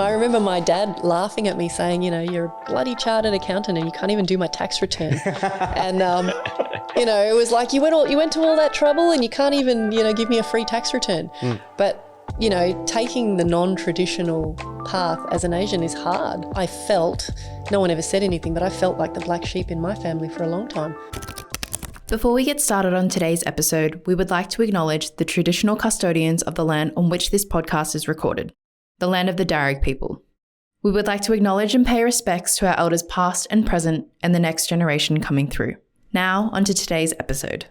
I remember my dad laughing at me saying, you know, you're a bloody chartered accountant and you can't even do my tax return. And, you know, it was like you went to all that trouble and you can't even, you know, give me a free tax return. But, you know, taking the non-traditional path as an Asian is hard. I felt, no one ever said anything, but I felt like the black sheep in my family for a long time. Before we get started on today's episode, we would like to acknowledge the traditional custodians of the land on which this podcast is recorded, the land of the Darug people. We would like to acknowledge and pay respects to our elders past and present and the next generation coming through. Now, onto today's episode.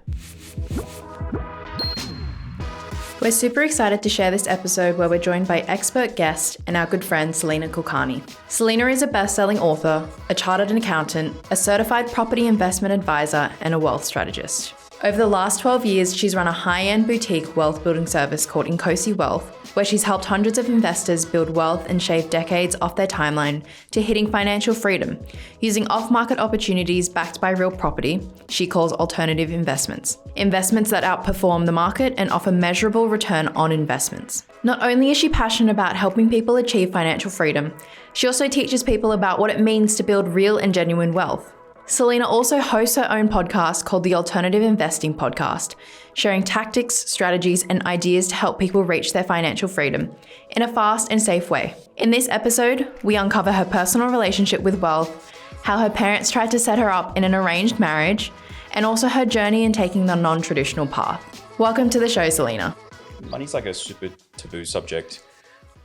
We're super excited to share this episode where we're joined by expert guest and our good friend Salena Kulkarni. Salena is a best-selling author, a chartered accountant, a certified property investment advisor, and a wealth strategist. Over the last 12 years, she's run a high-end boutique wealth building service called Inkosi Wealth, where she's helped hundreds of investors build wealth and shave decades off their timeline to hitting financial freedom, using off-market opportunities backed by real property she calls alternative investments. Investments that outperform the market and offer measurable return on investments. Not only is she passionate about helping people achieve financial freedom, she also teaches people about what it means to build real and genuine wealth. Salena also hosts her own podcast called the Alternative Investing Podcast, sharing tactics, strategies, and ideas to help people reach their financial freedom in a fast and safe way. In this episode, we uncover her personal relationship with wealth, how her parents tried to set her up in an arranged marriage, and also her journey in taking the non-traditional path. Welcome to the show, Salena. Money's like a super taboo subject.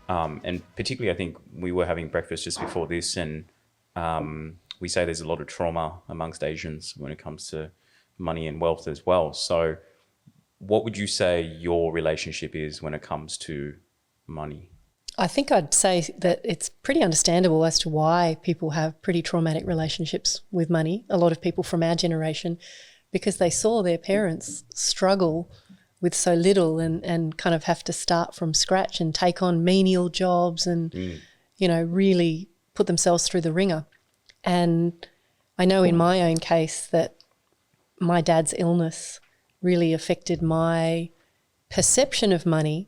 And particularly, I think we were having breakfast just before this, and we say there's a lot of trauma amongst Asians when it comes to money and wealth as well. So what would you say your relationship is when it comes to money? I think I'd say that it's pretty understandable as to why people have pretty traumatic relationships with money. A lot of people from our generation, because they saw their parents struggle with so little and kind of have to start from scratch and take on menial jobs and, you know, really put themselves through the ringer. And I know in my own case that my dad's illness really affected my perception of money,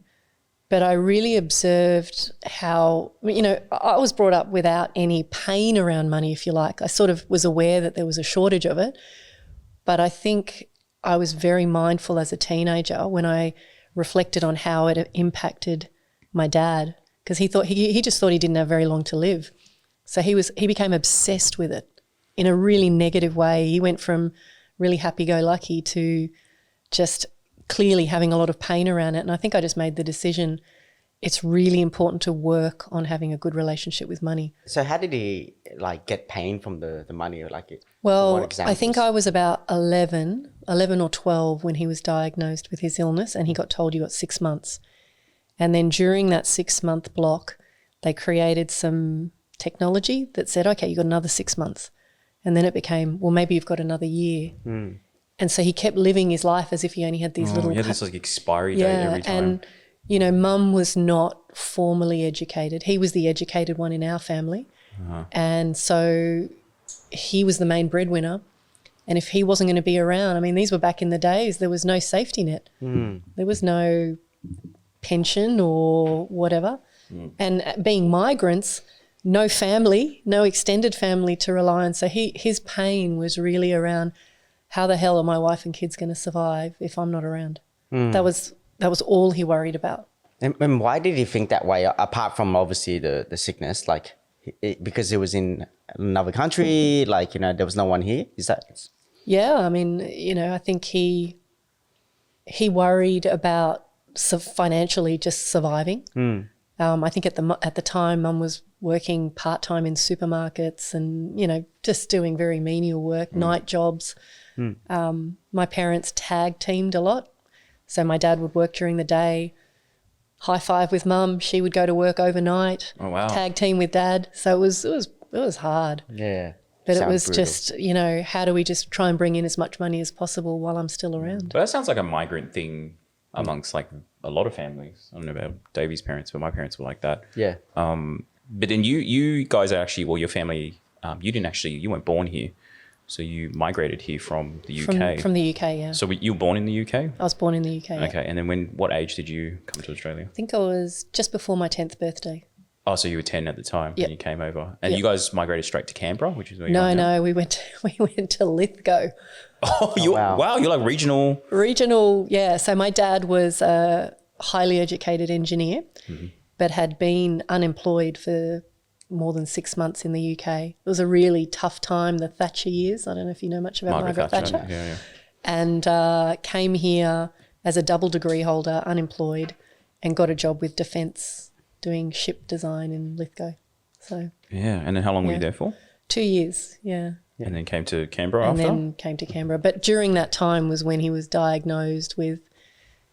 but I really observed how, you know, I was brought up without any pain around money, if you like. I sort of was aware that there was a shortage of it, but I think I was very mindful as a teenager when I reflected on how it impacted my dad, because he just thought he didn't have very long to live. So he became obsessed with it in a really negative way. He went from really happy-go-lucky to just clearly having a lot of pain around it. And I think I just made the decision, it's really important to work on having a good relationship with money. So how did he get pain from the money? Well, I think I was about 11 or 12 when he was diagnosed with his illness, and he got told you got 6 months. And then during that 6-month block, they created some technology that said, okay, you've got another 6 months. And then it became, well, maybe you've got another year. And so he kept living his life as if he only had these little... Yeah, this expiry date every time. And, you know, Mum was not formally educated. He was the educated one in our family. And so he was the main breadwinner. And if he wasn't going to be around, I mean, these were back in the days, there was no safety net. There was no pension or whatever. And being migrants, no family, no extended family to rely on. So his pain was really around, how the hell are my wife and kids going to survive if I'm not around? That was all he worried about. And why did he think that way, apart from obviously the sickness? Because it was in another country, there was no one here? Is that? Yeah, I mean, you know, I think he worried about financially just surviving. I think at the time, Mum was working part-time in supermarkets and, you know, just doing very menial work, night jobs. My parents tag teamed a lot. So my dad would work during the day, high five with Mum. She would go to work overnight. Oh, wow. Tag team with Dad. So it was hard. Yeah. But it was brutal. Just, you know, how do we just try and bring in as much money as possible while I'm still around? But that sounds like a migrant thing amongst a lot of families. I don't know about Davey's parents, but my parents were like that. Yeah. But then you guys are actually, well, your family, you weren't born here. So you migrated here from the UK? From the UK, yeah. So you were born in the UK? I was born in the UK. Okay, and then what age did you come to Australia? I think I was just before my 10th birthday. Oh, so you were 10 at the time Yep. when you came over. And Yep. you guys migrated straight to Canberra, which is where you are now? No, we went to Lithgow. Oh, wow. you're like regional. Regional, yeah. So my dad was a highly educated engineer, but had been unemployed for more than 6 months in the UK. It was a really tough time, the Thatcher years. I don't know if you know much about Margaret Thatcher. Yeah. And came here as a double degree holder, unemployed, and got a job with Defence doing ship design in Lithgow. So Yeah. And then how long were you there for? 2 years, yeah. And then came to Canberra And after? then came to Canberra. But during that time was when he was diagnosed with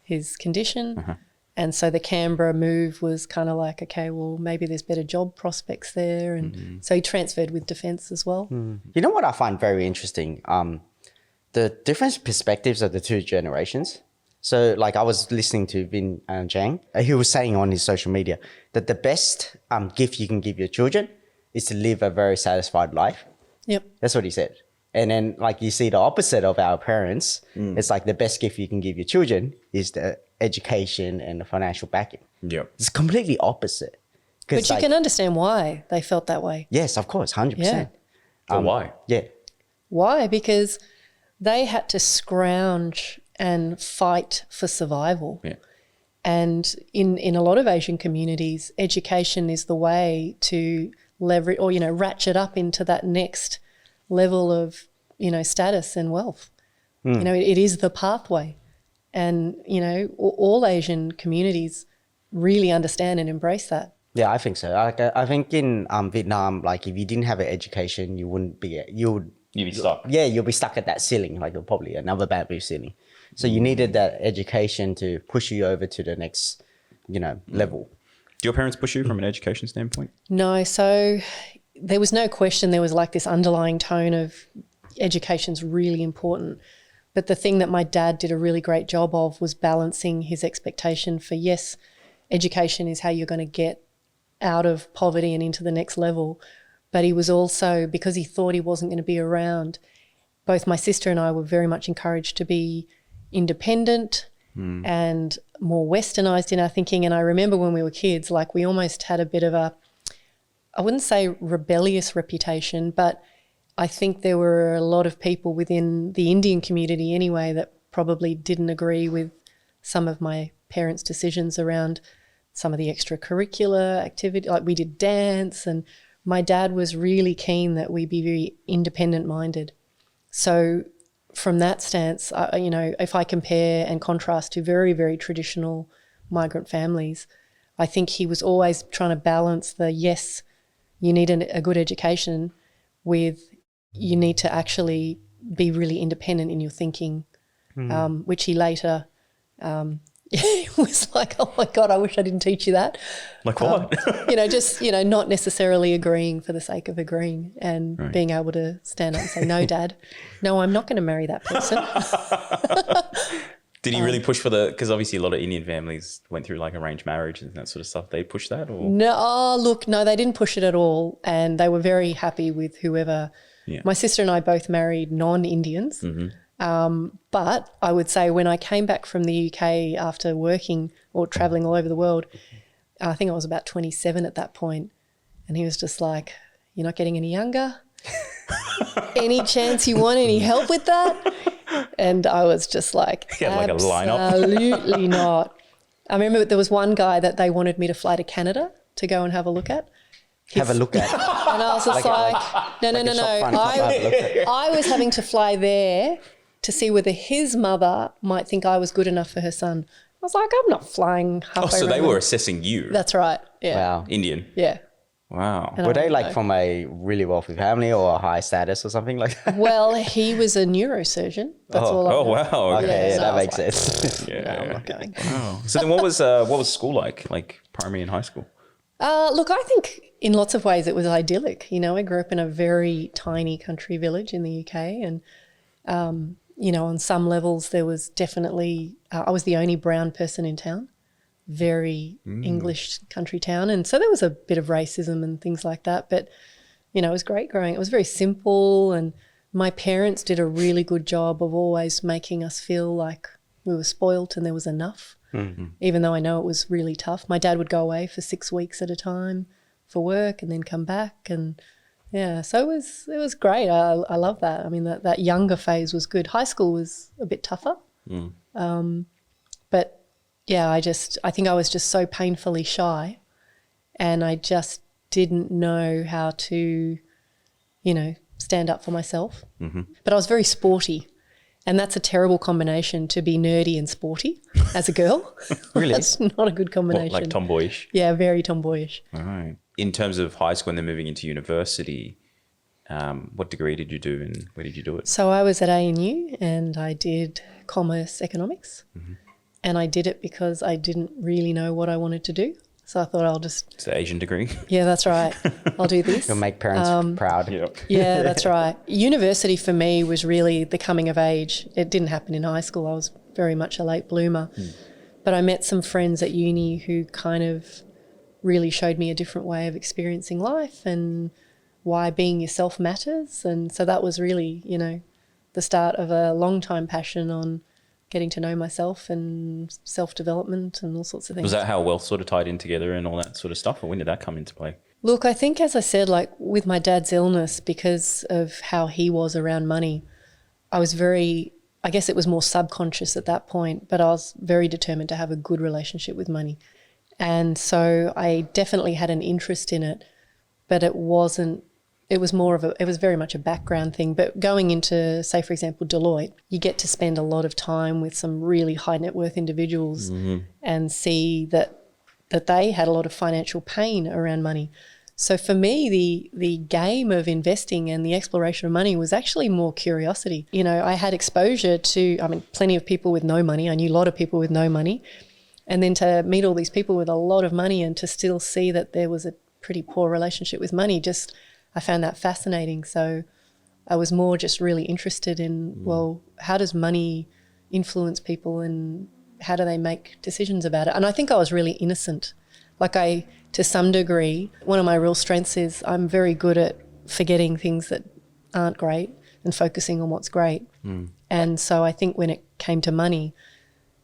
his condition. And so the Canberra move was kind of like, okay, well, maybe there's better job prospects there. And so he transferred with Defence as well. You know what I find very interesting? The different perspectives of the two generations. So like I was listening to Vin Jiang. He was saying on his social media that the best gift you can give your children is to live a very satisfied life. Yep. That's what he said. And then like you see the opposite of our parents. It's like the best gift you can give your children is the education and the financial backing. Yep. It's completely opposite. But you can understand why they felt that way. Yes, of course, 100%. But why? Yeah. Why? Because they had to scrounge and fight for survival. Yeah. And in a lot of Asian communities, education is the way to leverage or, ratchet up into that next level of, status and wealth. It is the pathway. And, all Asian communities really understand and embrace that. Yeah, I think so. I think in Vietnam, like if you didn't have an education, you'd You'd be stuck. Yeah, you'll be stuck at that ceiling, like probably another bamboo ceiling. So you needed that education to push you over to the next, level. Do your parents push you from an education standpoint? No, so there was no question. There was like this underlying tone of education's really important. But the thing that my dad did a really great job of was balancing his expectation for, yes, education is how you're going to get out of poverty and into the next level. But he was also, because he thought he wasn't going to be around, both my sister and I were very much encouraged to be independent and more westernized in our thinking. And I remember when we were kids, like we almost had a bit of a, I wouldn't say rebellious reputation, but I think there were a lot of people within the Indian community anyway that probably didn't agree with some of my parents' decisions around some of the extracurricular activity. Like we did dance, and my dad was really keen that we be very independent minded. So from that stance, if I compare and contrast to very, very traditional migrant families, I think he was always trying to balance the, yes, you need a good education with you need to actually be really independent in your thinking, which he later was like, oh my God, I wish I didn't teach you that. Like what? Not necessarily agreeing for the sake of agreeing and being able to stand up and say, no, Dad, no, I'm not going to marry that person. Did he really push for because obviously a lot of Indian families went through like arranged marriage and that sort of stuff. They pushed that or? No, they didn't push it at all. And they were very happy with whoever. Yeah. My sister and I both married non-Indians. But I would say when I came back from the UK after working or traveling all over the world, I think I was about 27 at that point, and he was just like, you're not getting any younger? Any chance you want any help with that? And I was just like, like a lineup. Absolutely not. I remember there was one guy that they wanted me to fly to Canada to go and have a look at. Have a look at. And I was just no. I was having to fly there to see whether his mother might think I was good enough for her son. I was like, I'm not flying halfway Oh, so they around. were assessing you. That's right. Yeah. Wow. Indian. Yeah. Wow. And Were I they don't like know. from a really wealthy family or a high status or something like that? Well, he was a neurosurgeon. That's all I know. Oh, wow. Okay, so that I was makes like, sense. Yeah. No, I'm not going. Wow. So then what was school like primary and high school? Look, I think in lots of ways it was idyllic. I grew up in a very tiny country village in the UK, and, on some levels there was definitely, I was the only brown person in town, very English country town. And so there was a bit of racism and things like that. But, it was great growing. It was very simple, and my parents did a really good job of always making us feel like we were spoilt and there was enough. Even though I know it was really tough. My dad would go away for 6 weeks at a time. for work and then come back. And yeah, so it was great. I love that. I mean, that younger phase was good. High school was a bit tougher. But yeah, I think I was just so painfully shy, and I just didn't know how to, stand up for myself. But I was very sporty, and that's a terrible combination, to be nerdy and sporty as a girl. Really? That's not a good combination. What, like tomboyish? Yeah, very tomboyish. All right. In terms of high school and then moving into university, what degree did you do and where did you do it? So I was at ANU and I did commerce economics, and I did it because I didn't really know what I wanted to do. So I thought It's the Asian degree. Yeah, that's right. I'll do this. You'll make parents proud. Yep. Yeah, that's right. University for me was really the coming of age. It didn't happen in high school. I was very much a late bloomer. But I met some friends at uni who kind of really showed me a different way of experiencing life and why being yourself matters. And so that was really, the start of a long time passion on getting to know myself and self-development and all sorts of things. Was that how wealth sort of tied in together and all that sort of stuff, or when did that come into play? Look, I think, as I said, like with my dad's illness, because of how he was around money, I guess it was more subconscious at that point, but I was very determined to have a good relationship with money. And so I definitely had an interest in it, but it was very much a background thing. But going into, say, for example, Deloitte, you get to spend a lot of time with some really high net worth individuals and see that they had a lot of financial pain around money. So for me, the game of investing and the exploration of money was actually more curiosity. I had exposure to, plenty of people with no money. I knew a lot of people with no money. And then to meet all these people with a lot of money and to still see that there was a pretty poor relationship with money, I found that fascinating. So I was more just really interested in, well, how does money influence people and how do they make decisions about it? And I think I was really innocent. To some degree, one of my real strengths is I'm very good at forgetting things that aren't great and focusing on what's great. And so I think when it came to money,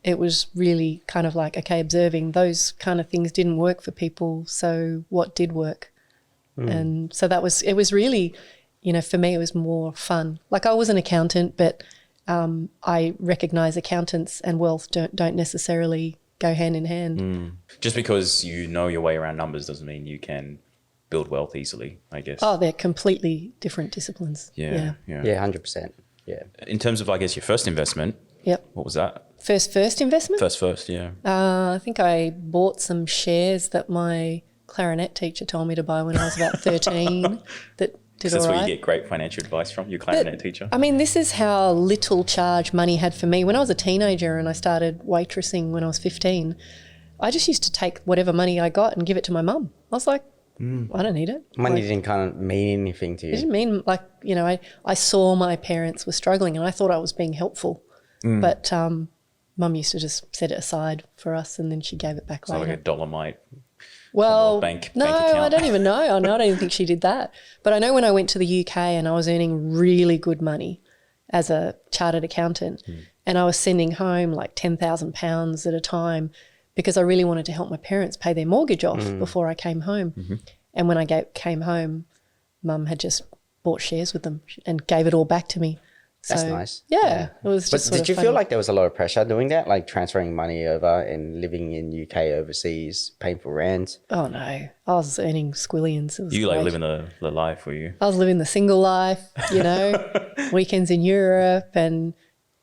it was really kind of like, okay, observing those kind of things didn't work for people. So what did work? And so it was really, for me, it was more fun. Like, I was an accountant, but I recognise accountants and wealth don't necessarily go hand in hand. Just because you know your way around numbers doesn't mean you can build wealth easily, I guess. Oh, they're completely different disciplines. Yeah. Yeah, 100%. Yeah. In terms of, I guess, your first investment, Yep. what was that? First investment? First, yeah. I think I bought some shares that my clarinet teacher told me to buy when I was about 13 that did That's all right. where you get great financial advice from, your clarinet teacher. This is how little charge money had for me. When I was a teenager and I started waitressing when I was 15, I just used to take whatever money I got and give it to my mum. I was like, I don't need it. Money didn't kind of mean anything to you. It didn't mean, I saw my parents were struggling and I thought I was being helpful. But mum used to just set it aside for us and then she gave it back It's later. like a Dolomite. Well, bank no, account. I don't even know. I don't even think she did that. But I know when I went to the UK and I was earning really good money as a chartered accountant and I was sending home like £10,000 at a time because I really wanted to help my parents pay their mortgage off before I came home. And when I came home, Mum had just bought shares with them and gave it all back to me. That's So, nice. Yeah, it was But just sort did of you funny. feel like there was a lot of pressure doing that, like transferring money over and living in UK overseas, paying for rent? Oh, no. I was earning squillions. It was You great. living the life, were you? I was living the single life, weekends in Europe. And,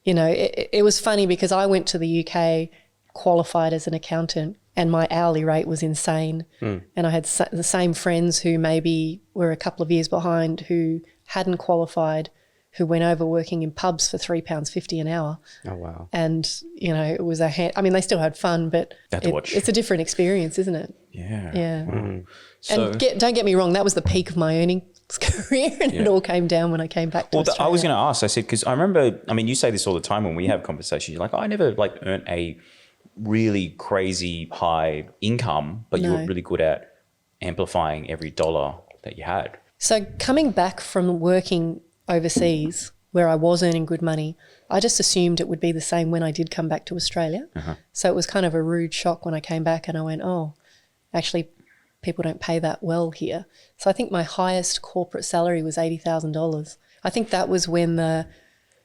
it was funny because I went to the UK, qualified as an accountant, and my hourly rate was insane. And I had the same friends who maybe were a couple of years behind who hadn't qualified, who went over working in pubs for £3.50 an hour. Oh, wow. And, it was they still had fun, but Had to watch. it's a different experience, isn't it? Yeah. Yeah. Wow. So, And don't get me wrong, that was the peak of my earnings career and it all came down when I came back to well, Australia. I was going to ask, I said, because I remember, you say this all the time when we have conversations, you're like, I never earned a really crazy high income, but you were No. really good at amplifying every dollar that you had. So coming back from working overseas where I was earning good money, I just assumed it would be the same when I did come back to Australia. So it was kind of a rude shock when I came back and I went, oh, actually people don't pay that well here. So I think my highest corporate salary was $80,000. I think that was when the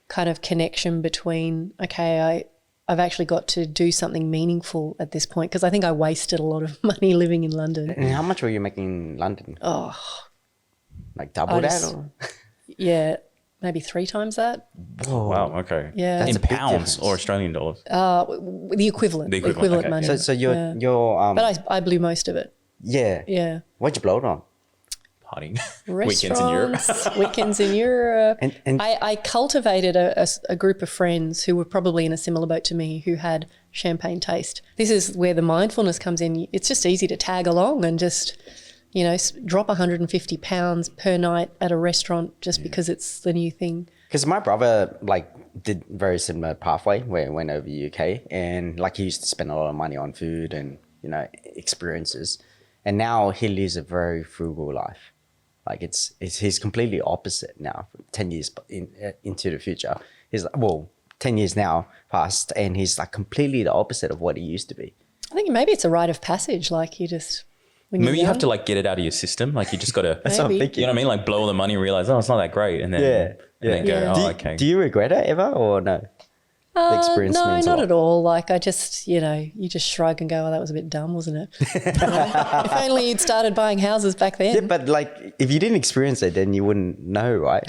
kind of connection between, okay, I've actually got to do something meaningful at this point, because I think I wasted a lot of money living in London. And how much were you making in London? Oh, Like double that? Or? Yeah, maybe 3 times that. Whoa. Wow. Okay. Yeah. In That's a big pounds difference. or Australian dollars? The equivalent. The equivalent, okay. money. So you're But I blew most of it. yeah. Yeah. What'd you blow it on? Partying. Weekends in Europe. Weekends in Europe. And- I cultivated a group of friends who were probably in a similar boat to me, who had champagne taste. This is where the mindfulness comes in. It's just easy to tag along and just, drop 150 pounds per night at a restaurant just because it's the new thing. Because my brother did very similar pathway where he went over UK, and he used to spend a lot of money on food and experiences, and now he lives a very frugal life. He's completely opposite now. 10 years into the future, he's 10 years now past, and he's completely the opposite of what he used to be. I think maybe it's a rite of passage. You just Maybe you have to get it out of your system. You just got to, That's what I'm thinking. you know what I mean? Blow the money and realize, it's not that great. And then, then go, Yeah. okay. Do you regret it ever, or no? The experience no, means a not lot. at all. I just, you just shrug and go, that was a bit dumb, wasn't it? If only you'd started buying houses back then. Yeah, but if you didn't experience it, then you wouldn't know, right?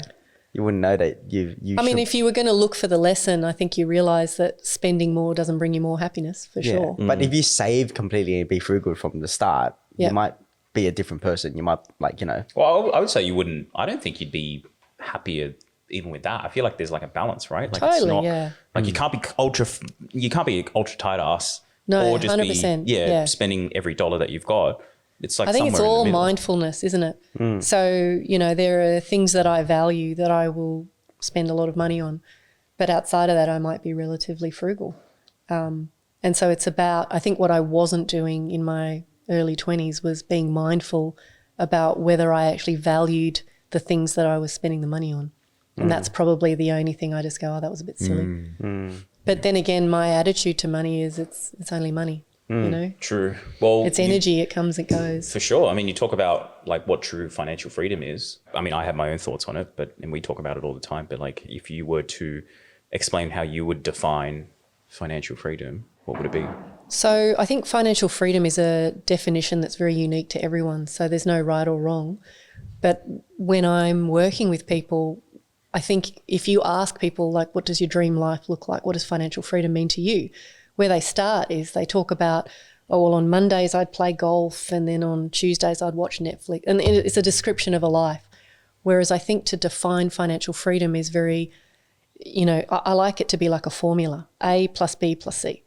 You wouldn't know that you I mean, if you were going to look for the lesson, I think you realise that spending more doesn't bring you more happiness, for sure. But if you save completely and be frugal from the start, Yeah. you might be a different person. You might Well, I would say you wouldn't, I don't think you'd be happier even with that. I feel like there's a balance, right? Totally, it's not, yeah. you can't be ultra tight ass. No, or just 100%, be, yeah. spending every dollar that you've got. It's I think it's somewhere in the all middle. mindfulness, isn't it? So, there are things that I value that I will spend a lot of money on. But outside of that, I might be relatively frugal. And so it's about, I think what I wasn't doing in my early 20s was being mindful about whether I actually valued the things that I was spending the money on. And that's probably the only thing I just go, that was a bit silly. But then again, my attitude to money is it's only money, True. Well, It's energy, it comes, it goes. For sure. I mean, you talk about what true financial freedom is. I mean, I have my own thoughts on it, and we talk about it all the time. But if you were to explain how you would define financial freedom, what would it be? So I think financial freedom is a definition that's very unique to everyone. So there's no right or wrong. But when I'm working with people, I think if you ask people, what does your dream life look like? What does financial freedom mean to you? Where they start is they talk about, on Mondays I'd play golf, and then on Tuesdays I'd watch Netflix. And it's a description of a life. Whereas I think to define financial freedom is very, I like it to be like a formula, A plus B plus C.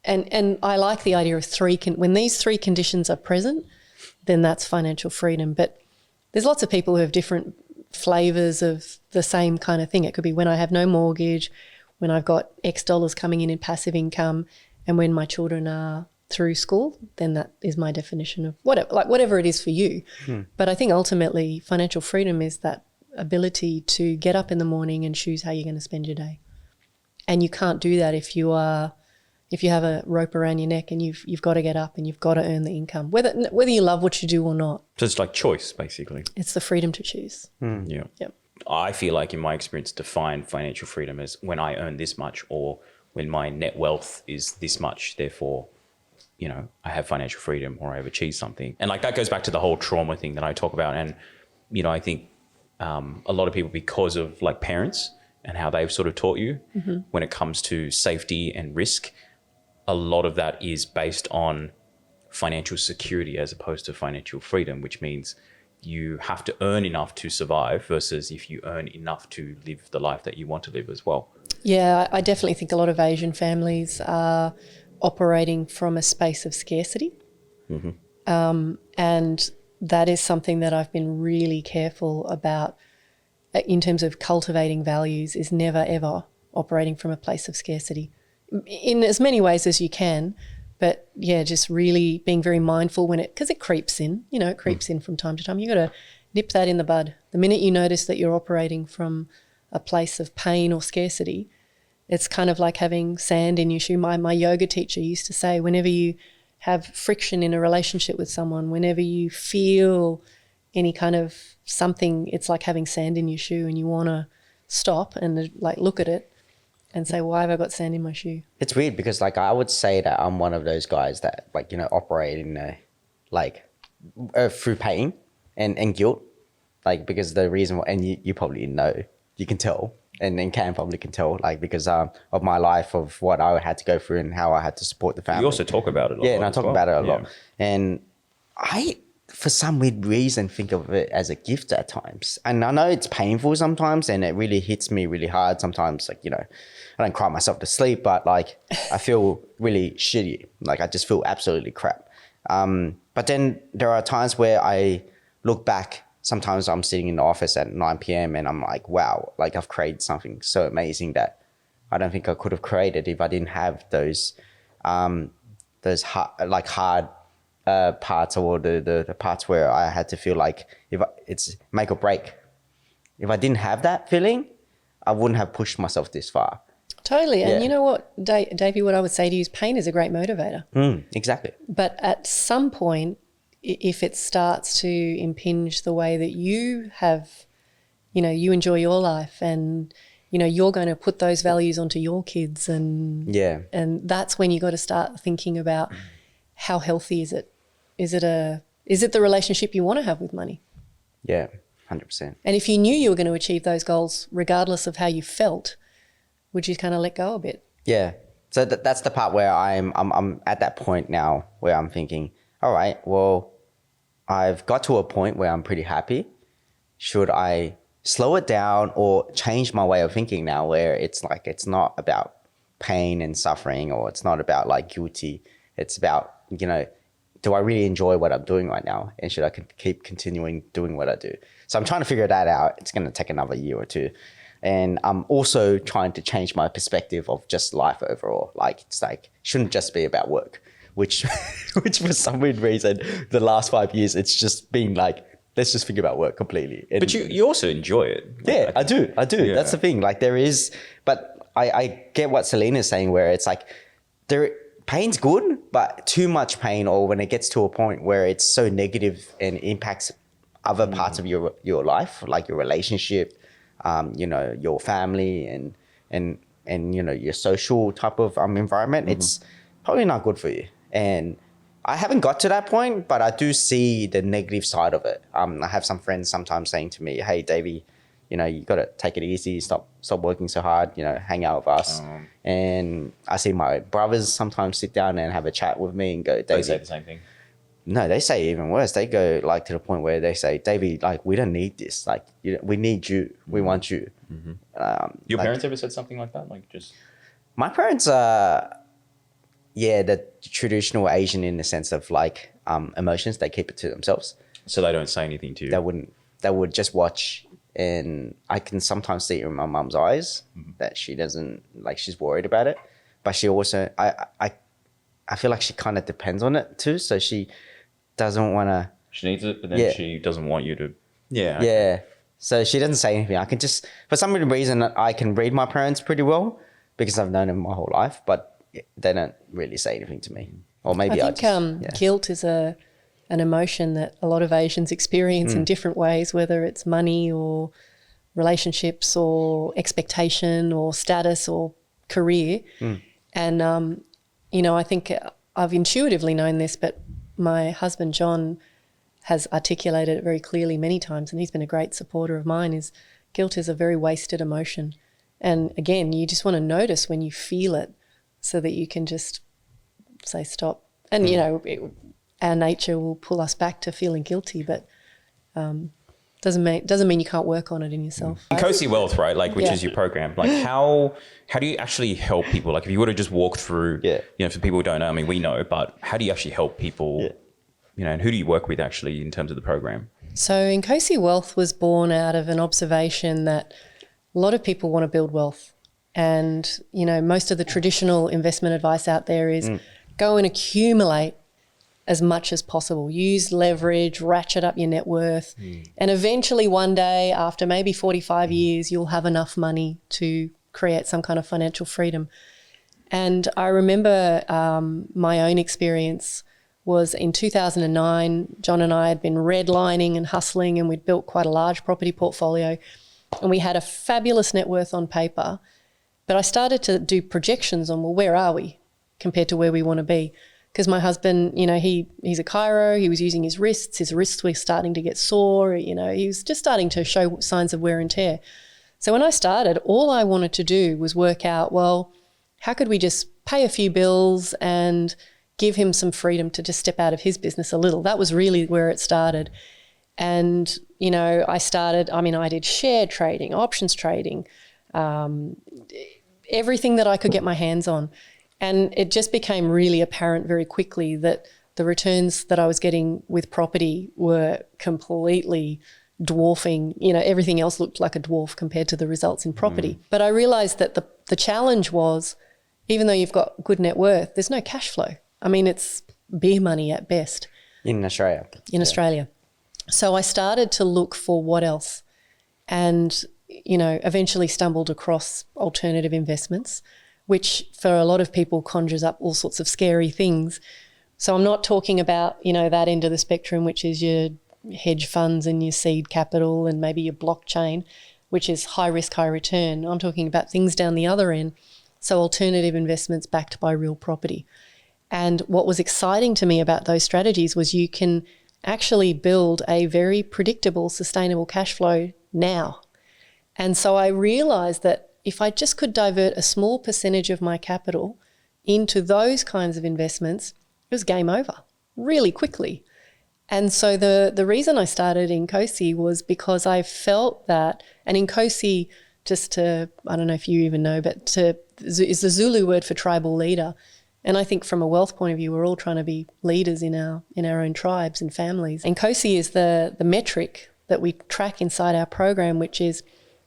And I like the idea of when these 3 conditions are present, then that's financial freedom. But there's lots of people who have different flavors of the same kind of thing. It could be when I have no mortgage, when I've got X dollars coming in passive income, and when my children are through school, then that is my definition of whatever it is for you. But I think ultimately financial freedom is that ability to get up in the morning and choose how you're going to spend your day. And you can't do that if you have a rope around your neck and you've got to get up and you've got to earn the income, whether you love what you do or not. So it's choice, basically. It's the freedom to choose. Yeah. Yep. I feel in my experience, define financial freedom as when I earn this much, or when my net wealth is this much, therefore, I have financial freedom, or I have achieved something. And that goes back to the whole trauma thing that I talk about. And, I think a lot of people, because of parents and how they've sort of taught you when it comes to safety and risk, a lot of that is based on financial security as opposed to financial freedom, which means you have to earn enough to survive versus if you earn enough to live the life that you want to live as well. Yeah, I definitely think a lot of Asian families are operating from a space of scarcity. And that is something that I've been really careful about in terms of cultivating values, is never, ever operating from a place of scarcity in as many ways as you can. But yeah, just really being very mindful because it creeps in, it creeps in from time to time. You got to nip that in the bud. The minute you notice that you're operating from a place of pain or scarcity, it's kind of like having sand in your shoe. My yoga teacher used to say, whenever you have friction in a relationship with someone, whenever you feel any kind of something, it's like having sand in your shoe and you want to stop and like look at it and say, why have I got sand in my shoe? It's weird because like I would say that I'm one of those guys that like, operate in through pain and guilt, like because the reason, and you probably know, you can tell, and Cam probably can tell, like because of my life, of what I had to go through and how I had to support the family. You also talk about it a lot. Yeah, and I talk about it a lot. And I, for some weird reason, think of it as a gift at times. And I know it's painful sometimes and it really hits me really hard. Sometimes, like, I don't cry myself to sleep, but like I feel really shitty. Like I just feel absolutely crap. But then there are times where I look back. Sometimes I'm sitting in the office at 9 p.m. and I'm like, wow, like I've created something so amazing that I don't think I could have created if I didn't have those hard parts, or the parts where I had to feel like it's make or break. If I didn't have that feeling, I wouldn't have pushed myself this far. Totally. And you know what, Davey, what I would say to you is pain is a great motivator. Exactly. But at some point, if it starts to impinge the way that you have, you enjoy your life and, you're going to put those values onto your kids and that's when you got to start thinking about how healthy is it? Is it the relationship you want to have with money? Yeah, 100%. And if you knew you were going to achieve those goals, regardless of how you felt, would you kind of let go a bit? Yeah. So that's the part where I'm at that point now where I'm thinking, all right, well, I've got to a point where I'm pretty happy. Should I slow it down or change my way of thinking now, where it's like, it's not about pain and suffering, or it's not about like guilty. It's about, do I really enjoy what I'm doing right now? And should I keep continuing doing what I do? So I'm trying to figure that out. It's going to take another year or two. And I'm also trying to change my perspective of just life overall. Like, it's like, shouldn't just be about work, which for some weird reason, the last 5 years, it's just been like, let's just think about work completely. And, but you also enjoy it. Yeah, I do. Yeah. That's the thing. Like but I get what Selena's saying, where it's like, pain's good, but too much pain, or when it gets to a point where it's so negative and impacts other parts of your life, like your relationship, your family and your social type of environment, it's probably not good for you. And I haven't got to that point, but I do see the negative side of it. I have some friends sometimes saying to me, hey, Davey, you got to take it easy, stop working so hard, hang out with us. And I see my brothers sometimes sit down and have a chat with me and go, Davey. They say the same thing. No, they say even worse. They go like to the point where they say, Davey, like, we don't need this. Like, we need you. We want you. Your parents ever said something like that? Like just... My parents are, the traditional Asian in the sense of like emotions. They keep it to themselves. So they don't say anything to you? They would just watch. And I can sometimes see it in my mum's eyes that she doesn't, like, she's worried about it. But she also, I feel like she kind of depends on it too. So she doesn't want to. She needs it, but then she doesn't want you to. Yeah. Yeah. So she doesn't say anything. I can just, for some reason, I can read my parents pretty well because I've known them my whole life, but they don't really say anything to me. Or maybe I think guilt is an emotion that a lot of Asians experience in different ways, whether it's money or relationships or expectation or status or career. And, I think I've intuitively known this, but my husband, John, has articulated it very clearly many times, and he's been a great supporter of mine, is guilt is a very wasted emotion. And again, you just want to notice when you feel it so that you can just say stop. And, our nature will pull us back to feeling guilty, but doesn't mean you can't work on it in yourself. Inkosi Wealth, right? Like, which is your program. Like, how do you actually help people? Like, if you were to just walk through, for people who don't know, I mean, we know, but how do you actually help people? And who do you work with actually in terms of the program? So Inkosi Wealth was born out of an observation that a lot of people want to build wealth, and most of the traditional investment advice out there is go and accumulate as much as possible. Use leverage, ratchet up your net worth. And eventually one day, after maybe 45 years, you'll have enough money to create some kind of financial freedom. And I remember my own experience was in 2009. John and I had been redlining and hustling, and we'd built quite a large property portfolio, and we had a fabulous net worth on paper. But I started to do projections on, well, where are we compared to where we want to be? Because my husband, you know, he's a chiro, he was using his wrists were starting to get sore, you know, he was just starting to show signs of wear and tear. So when I started, all I wanted to do was work out, well, how could we just pay a few bills and give him some freedom to just step out of his business a little? That was really where it started. And, you know, I did share trading, options trading, everything that I could get my hands on. And it just became really apparent very quickly that the returns that I was getting with property were completely dwarfing, you know, everything else looked like a dwarf compared to the results in property. But I realized that the challenge was, even though you've got good net worth, there's no cash flow. I mean, it's beer money at best. In Australia. In Australia. So I started to look for what else, and, you know, eventually stumbled across alternative investments, which for a lot of people conjures up all sorts of scary things. So I'm not talking about, you know, that end of the spectrum, which is your hedge funds and your seed capital and maybe your blockchain, which is high risk, high return. I'm talking about things down the other end. So alternative investments backed by real property. And what was exciting to me about those strategies was you can actually build a very predictable, sustainable cash flow now. And so I realized that if I just could divert a small percentage of my capital into those kinds of investments, it was game over really quickly. And so the reason I started Inkosi was because I felt that, and Inkosi, I don't know if you even know, but is the Zulu word for tribal leader. And I think from a wealth point of view, we're all trying to be leaders in our own tribes and families. Inkosi is the metric that we track inside our program, which is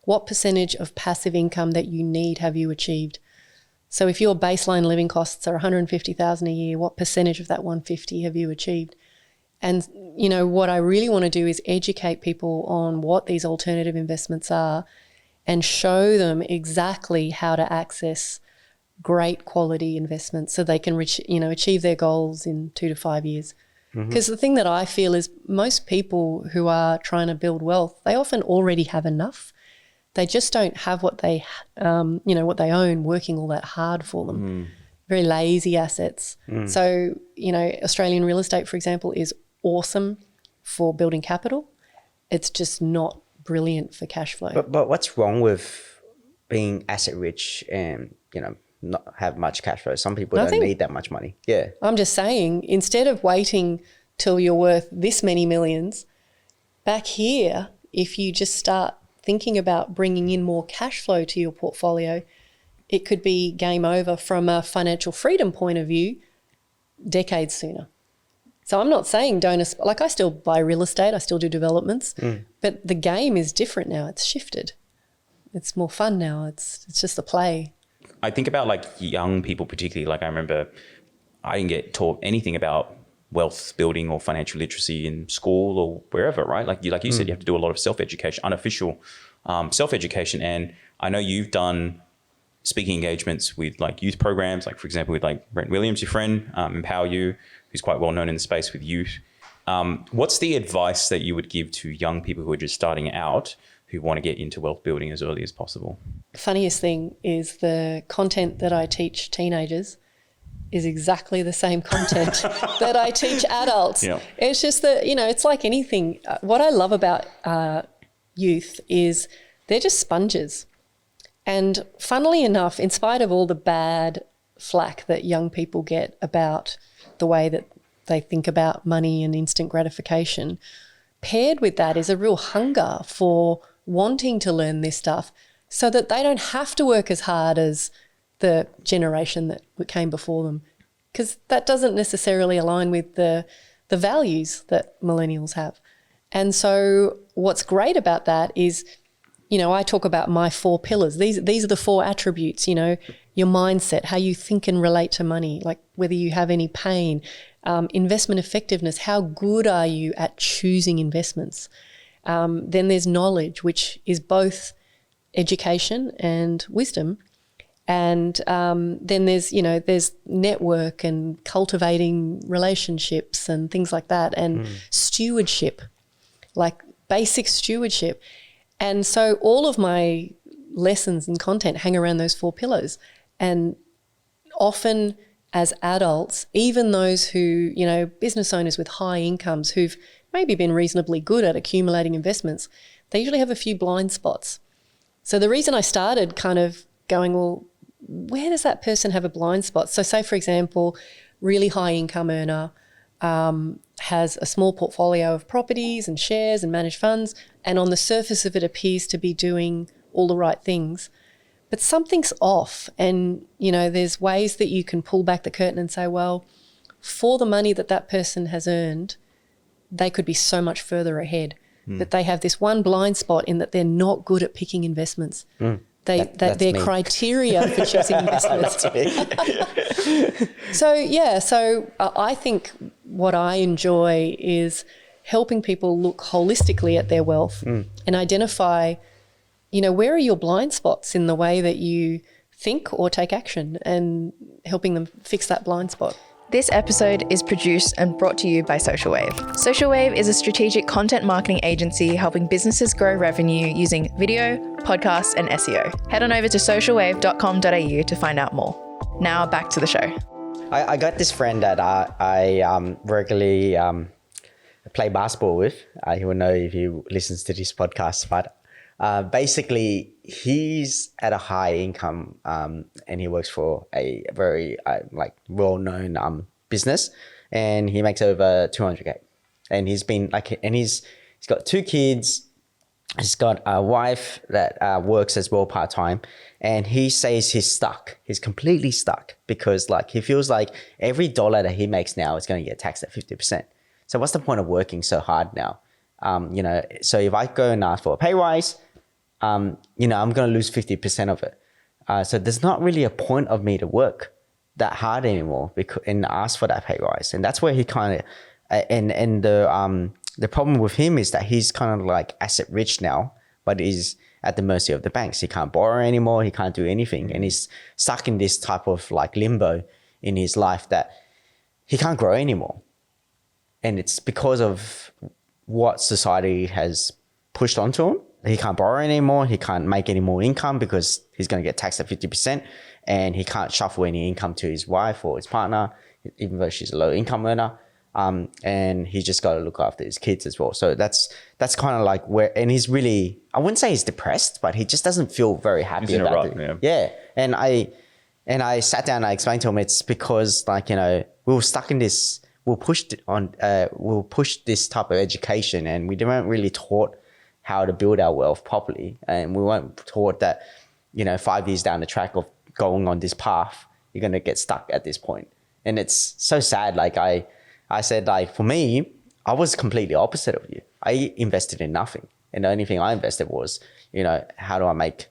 what percentage of passive income that you need have you achieved? So if your baseline living costs are $150,000 a year, what percentage of that 150 have you achieved? And, you know, what I really want to do is educate people on what these alternative investments are and show them exactly how to access great quality investments so they can achieve their goals in 2 to 5 years. Because the thing that I feel is most people who are trying to build wealth, they often already have enough. They just don't have what they own working all that hard for them. Very lazy assets. So, you know, Australian real estate, for example, is awesome for building capital. It's just not brilliant for cash flow. But what's wrong with being asset rich and, you know, not have much cash flow? Some people don't need that much money. Yeah. I'm just saying, instead of waiting till you're worth this many millions, back here, if you just start thinking about bringing in more cash flow to your portfolio, it could be game over from a financial freedom point of view decades sooner. So I'm not saying I still buy real estate, I still do developments, but the game is different now. It's shifted. It's more fun now. It's just a play. I think about like young people particularly. Like I remember I didn't get taught anything about wealth building or financial literacy in school or wherever, right? Like you said, you have to do a lot of self-education, unofficial self-education. And I know you've done speaking engagements with like youth programs, like for example, with like Brent Williams, your friend, Empower You, who's quite well known in the space with youth. What's the advice that you would give to young people who are just starting out who want to get into wealth building as early as possible? The funniest thing is the content that I teach teenagers is exactly the same content that I teach adults. Yeah. It's just that, you know, it's like anything. What I love about youth is they're just sponges. And funnily enough, in spite of all the bad flack that young people get about the way that they think about money and instant gratification, paired with that is a real hunger for wanting to learn this stuff so that they don't have to work as hard as the generation that came before them, because that doesn't necessarily align with the values that millennials have. And so what's great about that is, you know, I talk about my 4 pillars. These are the 4 attributes, you know, your mindset, how you think and relate to money, like whether you have any pain, investment effectiveness, how good are you at choosing investments? Then there's knowledge, which is both education and wisdom. And then there's network and cultivating relationships and things like that, and stewardship, like basic stewardship. And so all of my lessons and content hang around those 4 pillars. And often as adults, even those who, business owners with high incomes who've maybe been reasonably good at accumulating investments, they usually have a few blind spots. So the reason I started kind of going, well, where does that person have a blind spot? So say, for example, really high income earner has a small portfolio of properties and shares and managed funds, and on the surface of it appears to be doing all the right things, but something's off. And, there's ways that you can pull back the curtain and say, well, for the money that person has earned, they could be so much further ahead. But they have this one blind spot in that they're not good at picking investments. Their me. criteria for choosing investments. So I think what I enjoy is helping people look holistically at their wealth and identify, where are your blind spots in the way that you think or take action, and helping them fix that blind spot. This episode is produced and brought to you by Social Wave. Social Wave is a strategic content marketing agency helping businesses grow revenue using video, podcasts, and SEO. Head on over to socialwave.com.au to find out more. Now back to the show. I got this friend that I regularly play basketball with. He will know if he listens to this podcast, but basically he's at a high income and he works for a very well-known business, and he makes over 200K. And he's got 2 kids. He's got a wife that works as well part-time, and he says he's stuck. He's completely stuck because he feels like every dollar that he makes now is going to get taxed at 50%. So what's the point of working so hard now? So if I go and ask for a pay rise, I'm going to lose 50% of it. So there's not really a point of me to work that hard anymore and ask for that pay rise. And that's where he kind of, and the problem with him is that he's kind of like asset rich now, but he's at the mercy of the banks. He can't borrow anymore. He can't do anything. And he's stuck in this type of limbo in his life that he can't grow anymore. And it's because of what society has pushed onto him. He can't borrow anymore. He can't make any more income because he's going to get taxed at 50%, and he can't shuffle any income to his wife or his partner, even though she's a low income earner. And he's just got to look after his kids as well. So that's kind of like where, and he's really, I wouldn't say he's depressed, but he just doesn't feel very happy about it. Yeah. And I sat down and I explained to him, it's because we were stuck in this, we'll push this type of education, and we weren't really taught how to build our wealth properly. And we weren't taught that, 5 years down the track of going on this path, you're going to get stuck at this point. And it's so sad. I said, for me, I was completely opposite of you. I invested in nothing. And the only thing I invested was, how do I make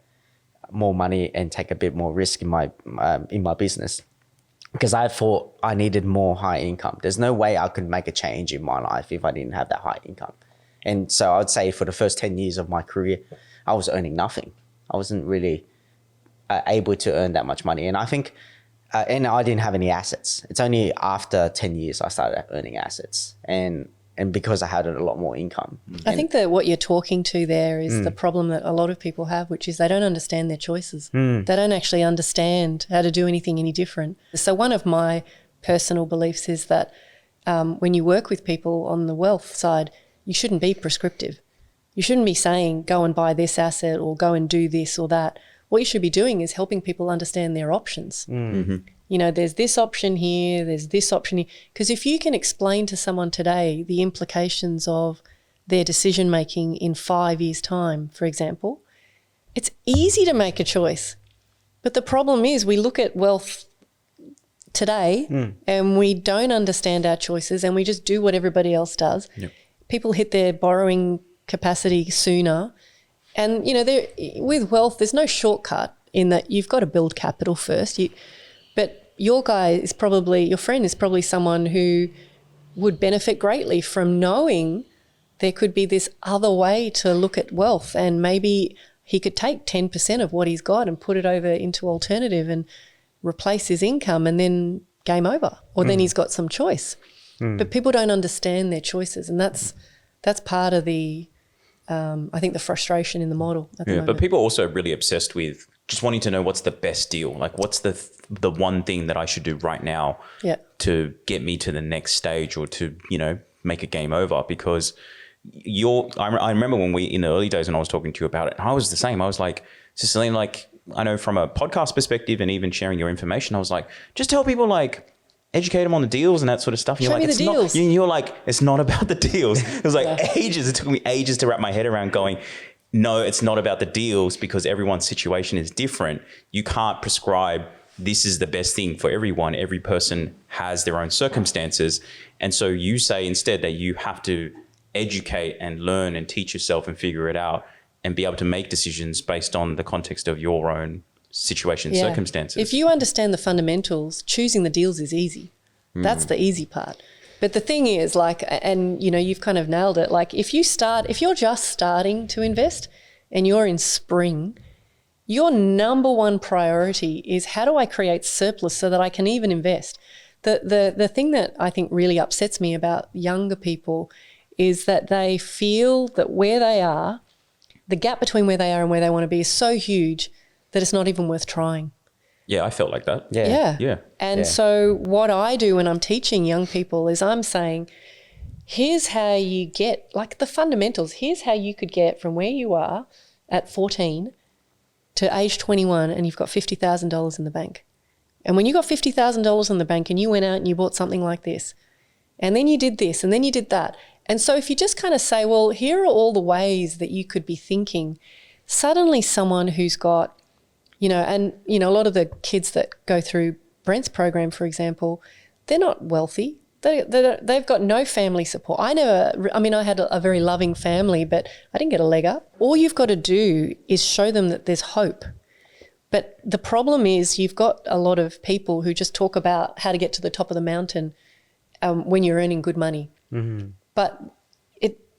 more money and take a bit more risk in my business? Because I thought I needed more high income. There's no way I could make a change in my life if I didn't have that high income. And so I would say for the first 10 years of my career, I was earning nothing. I wasn't really able to earn that much money. And I think, and I didn't have any assets. It's only after 10 years I started earning assets. And because I had a lot more income. I think that what you're talking to there is the problem that a lot of people have, which is they don't understand their choices. They don't actually understand how to do anything any different. So one of my personal beliefs is that when you work with people on the wealth side, you shouldn't be prescriptive. You shouldn't be saying, go and buy this asset or go and do this or that. What you should be doing is helping people understand their options. There's this option here, there's this option here. Because if you can explain to someone today the implications of their decision-making in 5 years' time, for example, it's easy to make a choice. But the problem is we look at wealth today and we don't understand our choices and we just do what everybody else does. Yep. People hit their borrowing capacity sooner. And, with wealth, there's no shortcut in that you've got to build capital first. But your friend is probably someone who would benefit greatly from knowing there could be this other way to look at wealth. And maybe he could take 10% of what he's got and put it over into alternative and replace his income, and then game over, or then he's got some choice. But people don't understand their choices, and that's part of the I think the frustration in the model at the moment. But people are also really obsessed with just wanting to know what's the best deal. Like, what's the one thing that I should do right now to get me to the next stage, or to, make a game over? Because I remember when in the early days when I was talking to you about it, I was the same. I was like, Salena, like, I know from a podcast perspective and even sharing your information, I was like, just tell people, like, educate them on the deals and that sort of stuff. And Show you're like, me the deals. You're like, it's not about the deals. It was like ages. It took me ages to wrap my head around going, no, it's not about the deals, because everyone's situation is different. You can't prescribe this is the best thing for everyone. Every person has their own circumstances. And so you say instead that you have to educate and learn and teach yourself and figure it out and be able to make decisions based on the context of your own situation, circumstances. If you understand the fundamentals, choosing the deals is easy. That's the easy part. But the thing is, like, and you've kind of nailed it. Like, if you're just starting to invest and you're in spring, your number one priority is, how do I create surplus so that I can even invest? The thing that I think really upsets me about younger people is that they feel that where they are, the gap between where they are and where they want to be is so huge that it's not even worth trying. Yeah, I felt like that. Yeah. And so what I do when I'm teaching young people is I'm saying, here's how you get, like, the fundamentals. Here's how you could get from where you are at 14 to age 21 and you've got $50,000 in the bank. And when you got $50,000 in the bank and you went out and you bought something like this, and then you did this, and then you did that. And so if you just kind of say, well, here are all the ways that you could be thinking, suddenly someone who's got, a lot of the kids that go through Brent's program, for example, they're not wealthy. They've got no family support. I had a very loving family, but I didn't get a leg up. All you've got to do is show them that there's hope. But the problem is you've got a lot of people who just talk about how to get to the top of the mountain when you're earning good money. Mm-hmm. But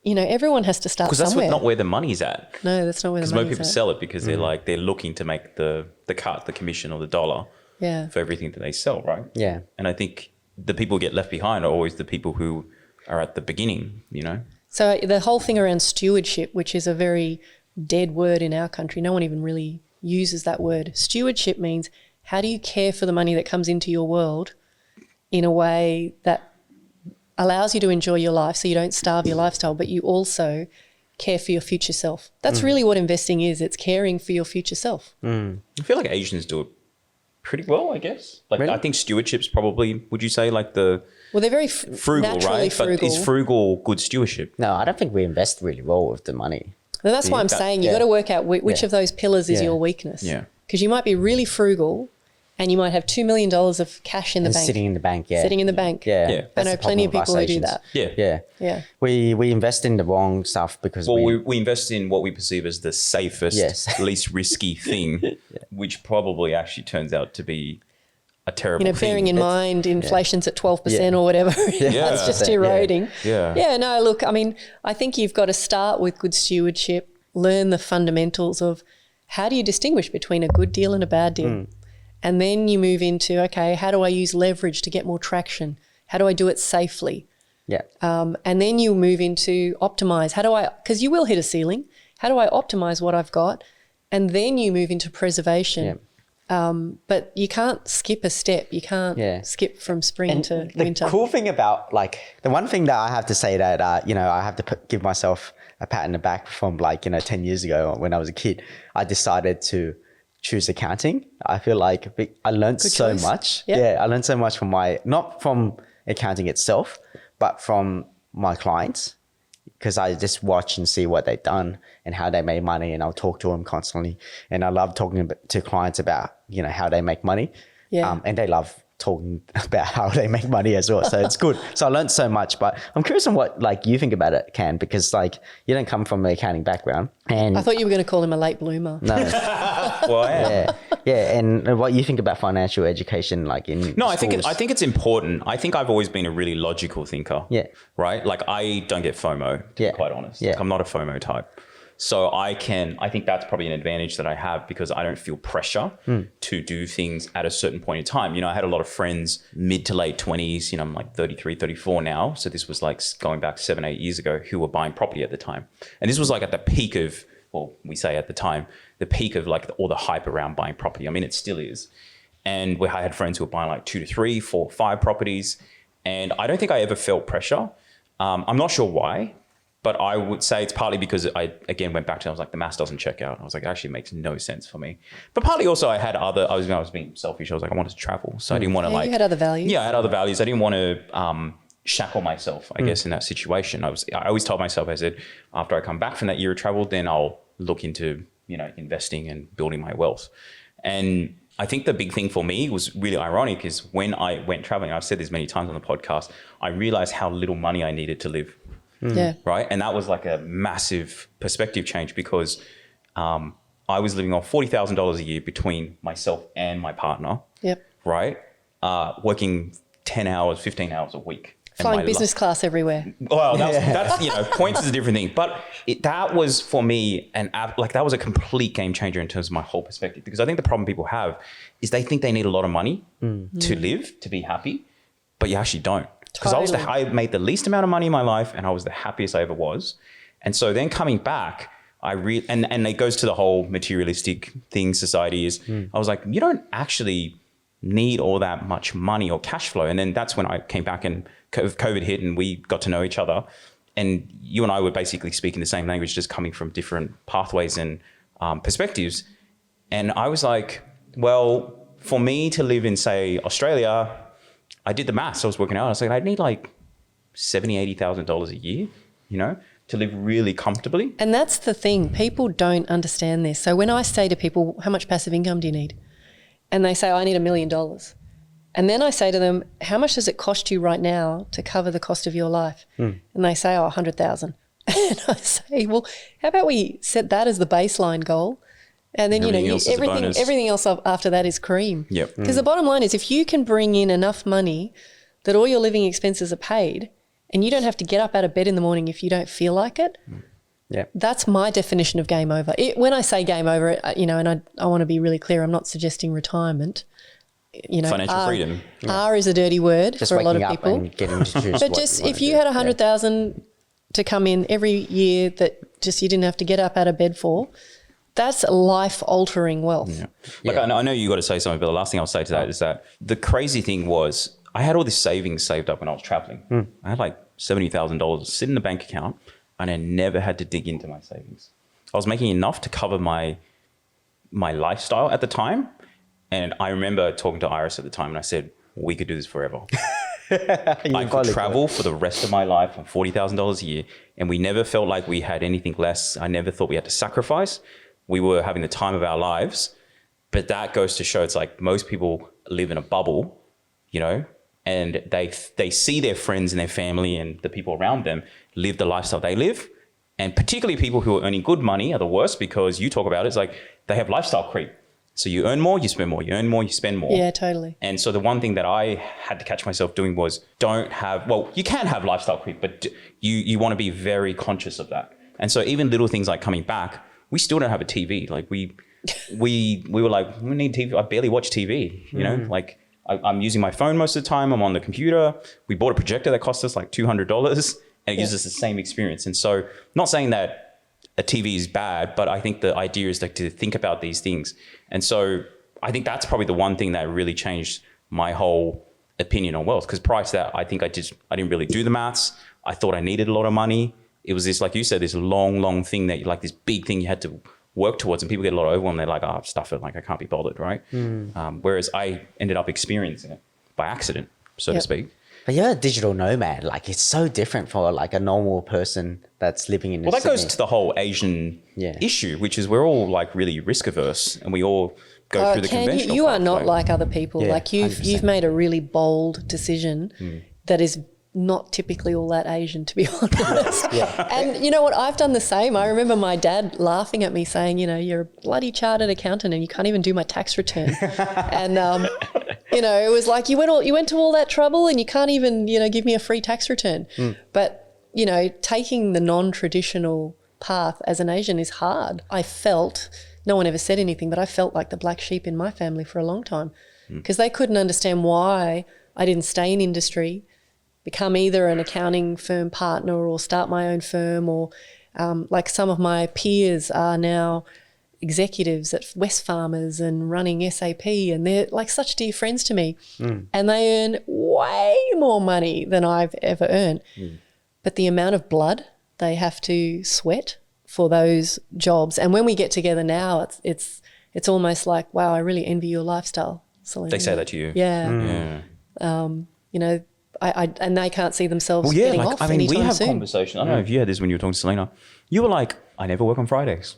everyone has to start somewhere. Because that's not where the money's at. No, that's not where the money's at. Because most people sell it because they're looking to make the cut, the commission or the dollar for everything that they sell, right? Yeah. And I think the people who get left behind are always the people who are at the beginning, So the whole thing around stewardship, which is a very dead word in our country, no one even really uses that word. Stewardship means, how do you care for the money that comes into your world in a way that allows you to enjoy your life so you don't starve your lifestyle, but you also care for your future self. That's really what investing is. It's caring for your future self. I feel like Asians do it pretty well, I guess. Like, really? I think stewardship's probably, would you say, like they're very frugal, right? Frugal. But is frugal good stewardship? No, I don't think we invest really well with the money. And that's why I'm saying you've got to work out which of those pillars is your weakness. Yeah. Because you might be really frugal and you might have $2 million of cash in the bank. Sitting in the bank, Sitting in the bank. Yeah. I know plenty of people who do that. Yeah. We invest in the wrong stuff because we invest in what we perceive as the safest, least risky thing, which probably actually turns out to be a terrible thing. Bearing in mind inflation's at 12% or whatever. That's just eroding. Yeah, no, look, I think you've got to start with good stewardship, learn the fundamentals of how do you distinguish between a good deal and a bad deal. And then you move into, okay, how do I use leverage to get more traction? How do I do it safely? Yeah. And then you move into optimize. Because you will hit a ceiling. How do I optimize what I've got? And then you move into preservation. Yeah. But you can't skip a step. You can't skip from spring to winter. The cool thing about, the one thing that I have to say that, I have to give myself a pat in the back from 10 years ago when I was a kid, I decided to choose accounting. I feel like I learned so much. Yeah, I learned so much from not from accounting itself, but from my clients, because I just watch and see what they've done and how they made money, and I'll talk to them constantly. And I love talking to clients about, how they make money. Yeah. And they love talking about how they make money as well. So it's good. So I learned so much, but I'm curious on what you think about it, Can, because you don't come from an accounting background. And I thought you were going to call him a late bloomer. No. Well, I am. Yeah. And what you think about financial education, in No, schools? I think it's important. I think I've always been a really logical thinker. Yeah. Right? I don't get FOMO, to be quite honest. Yeah. I'm not a FOMO type. So I think that's probably an advantage that I have because I don't feel pressure to do things at a certain point in time. You know, I had a lot of friends mid to late 20s, you know, I'm like 33, 34 now. So this was like going back 7-8 years ago who were buying property at the time. And this was like at the peak of, well, we say at the time, the peak of like all the hype around buying property. I mean, it still is. And I had friends who were buying like 2 to 3, 4, 5 properties. And I don't think I ever felt pressure. I'm not sure why. But I would say it's partly because I, again, went back to, I was like, the maths doesn't check out. I was like, actually, it makes no sense for me. But partly also I was being selfish. I was like, I wanted to travel. So I didn't want to you had other values. Yeah, I had other values. I didn't want to shackle myself, I guess, in that situation. I always told myself, I said, after I come back from that year of travel, then I'll look into, you know, investing and building my wealth. And I think the big thing for me was really ironic is when I went traveling, I've said this many times on the podcast, I realized how little money I needed to live. Yeah. Right. And that was like a massive perspective change because I was living on $40,000 a year between myself and my partner. Yep. Right. Working 10 hours, 15 hours a week. Flying business class everywhere. Well, that's you know, points is a different thing. But that was for me, that was a complete game changer in terms of my whole perspective. Because I think the problem people have is they think they need a lot of money to live, to be happy, but you actually don't. Because I made the least amount of money in my life and I was the happiest I ever was. And so then coming back, and it goes to the whole materialistic thing society is, I was like, you don't actually need all that much money or cash flow. And then that's when I came back and COVID hit and we got to know each other. And you and I were basically speaking the same language, just coming from different pathways and perspectives. And I was like, well, for me to live in, say, Australia, I did the maths. I was working out. I was like, I'd need like $70,000, $80,000 a year, you know, to live really comfortably. And that's the thing. People don't understand this. So when I say to people, how much passive income do you need? And they say, I need $1 million. And then I say to them, how much does it cost you right now to cover the cost of your life? And they say, 100,000. And I say, well, how about we set that as the baseline goal? And then, everything else after that is cream. Yep. Because the bottom line is if you can bring in enough money that all your living expenses are paid and you don't have to get up out of bed in the morning if you don't feel like it, that's my definition of game over. When I say game over, you know, and I want to be really clear, I'm not suggesting retirement. You know, financial freedom. R is a dirty word just for a lot of waking up people. and getting introduced. But just if you had 100,000 to come in every year that just you didn't have to get up out of bed for, that's life-altering wealth. Yeah. Like I know you got to say something, but the last thing I'll say to that is that the crazy thing was I had all this savings saved up when I was traveling. I had like $70,000 sit in the bank account and I never had to dig into my savings. I was making enough to cover my lifestyle at the time. And I remember talking to Iris at the time and I said, we could do this forever. I could travel for the rest of my life on $40,000 a year. And we never felt like we had anything less. I never thought we had to sacrifice. We were having the time of our lives. But that goes to show it's like most people live in a bubble, you know, and they see their friends and their family and the people around them live the lifestyle they live. And particularly people who are earning good money are the worst because you talk about it, it's like they have lifestyle creep. So you earn more, you spend more. You earn more, you spend more. Yeah, totally. And so the one thing that I had to catch myself doing was you can have lifestyle creep, but you want to be very conscious of that. And so even little things like coming back, we still don't have a TV. Like we were like, we need TV. I barely watch TV, you know, like I'm using my phone most of the time. I'm on the computer. We bought a projector that cost us like $200 and it gives us the same experience. And so not saying that a TV is bad, but I think the idea is like to think about these things. And so I think that's probably the one thing that really changed my whole opinion on wealth. Because prior to that, I think I didn't really do the maths. I thought I needed a lot of money. It was this, like you said, this long thing that like this big thing you had to work towards, and people get a lot of overwhelmed. They're like, oh, stuff it. Like I can't be bothered, right? Whereas I ended up experiencing it by accident, so to speak. But you're a digital nomad. Like it's so different for like a normal person that's living in. Well, that goes to the whole Asian issue, which is we're all like really risk averse, and we all go through the conventional. You are not like other people. Yeah, like you've made a really bold decision that is not typically all that Asian, to be honest. And you know what? I've done the same. I remember my dad laughing at me saying, you know, you're a bloody chartered accountant and you can't even do my tax return. And, you know, it was like you went to all that trouble and you can't even, you know, give me a free tax return. But, you know, taking the non-traditional path as an Asian is hard. I felt, no one ever said anything, but I felt like the black sheep in my family for a long time because they couldn't understand why I didn't stay in industry, become either an accounting firm partner or start my own firm, or like some of my peers are now executives at Wesfarmers and running SAP, and they're like such dear friends to me, and they earn way more money than I've ever earned. But the amount of blood they have to sweat for those jobs, and when we get together now, it's almost like, wow, I really envy your lifestyle, Salena. They say that to you. Yeah. You know, I and they can't see themselves getting off anytime we have soon. conversations. I don't know if you had this when you were talking to Salena. You were like, I never work on Fridays.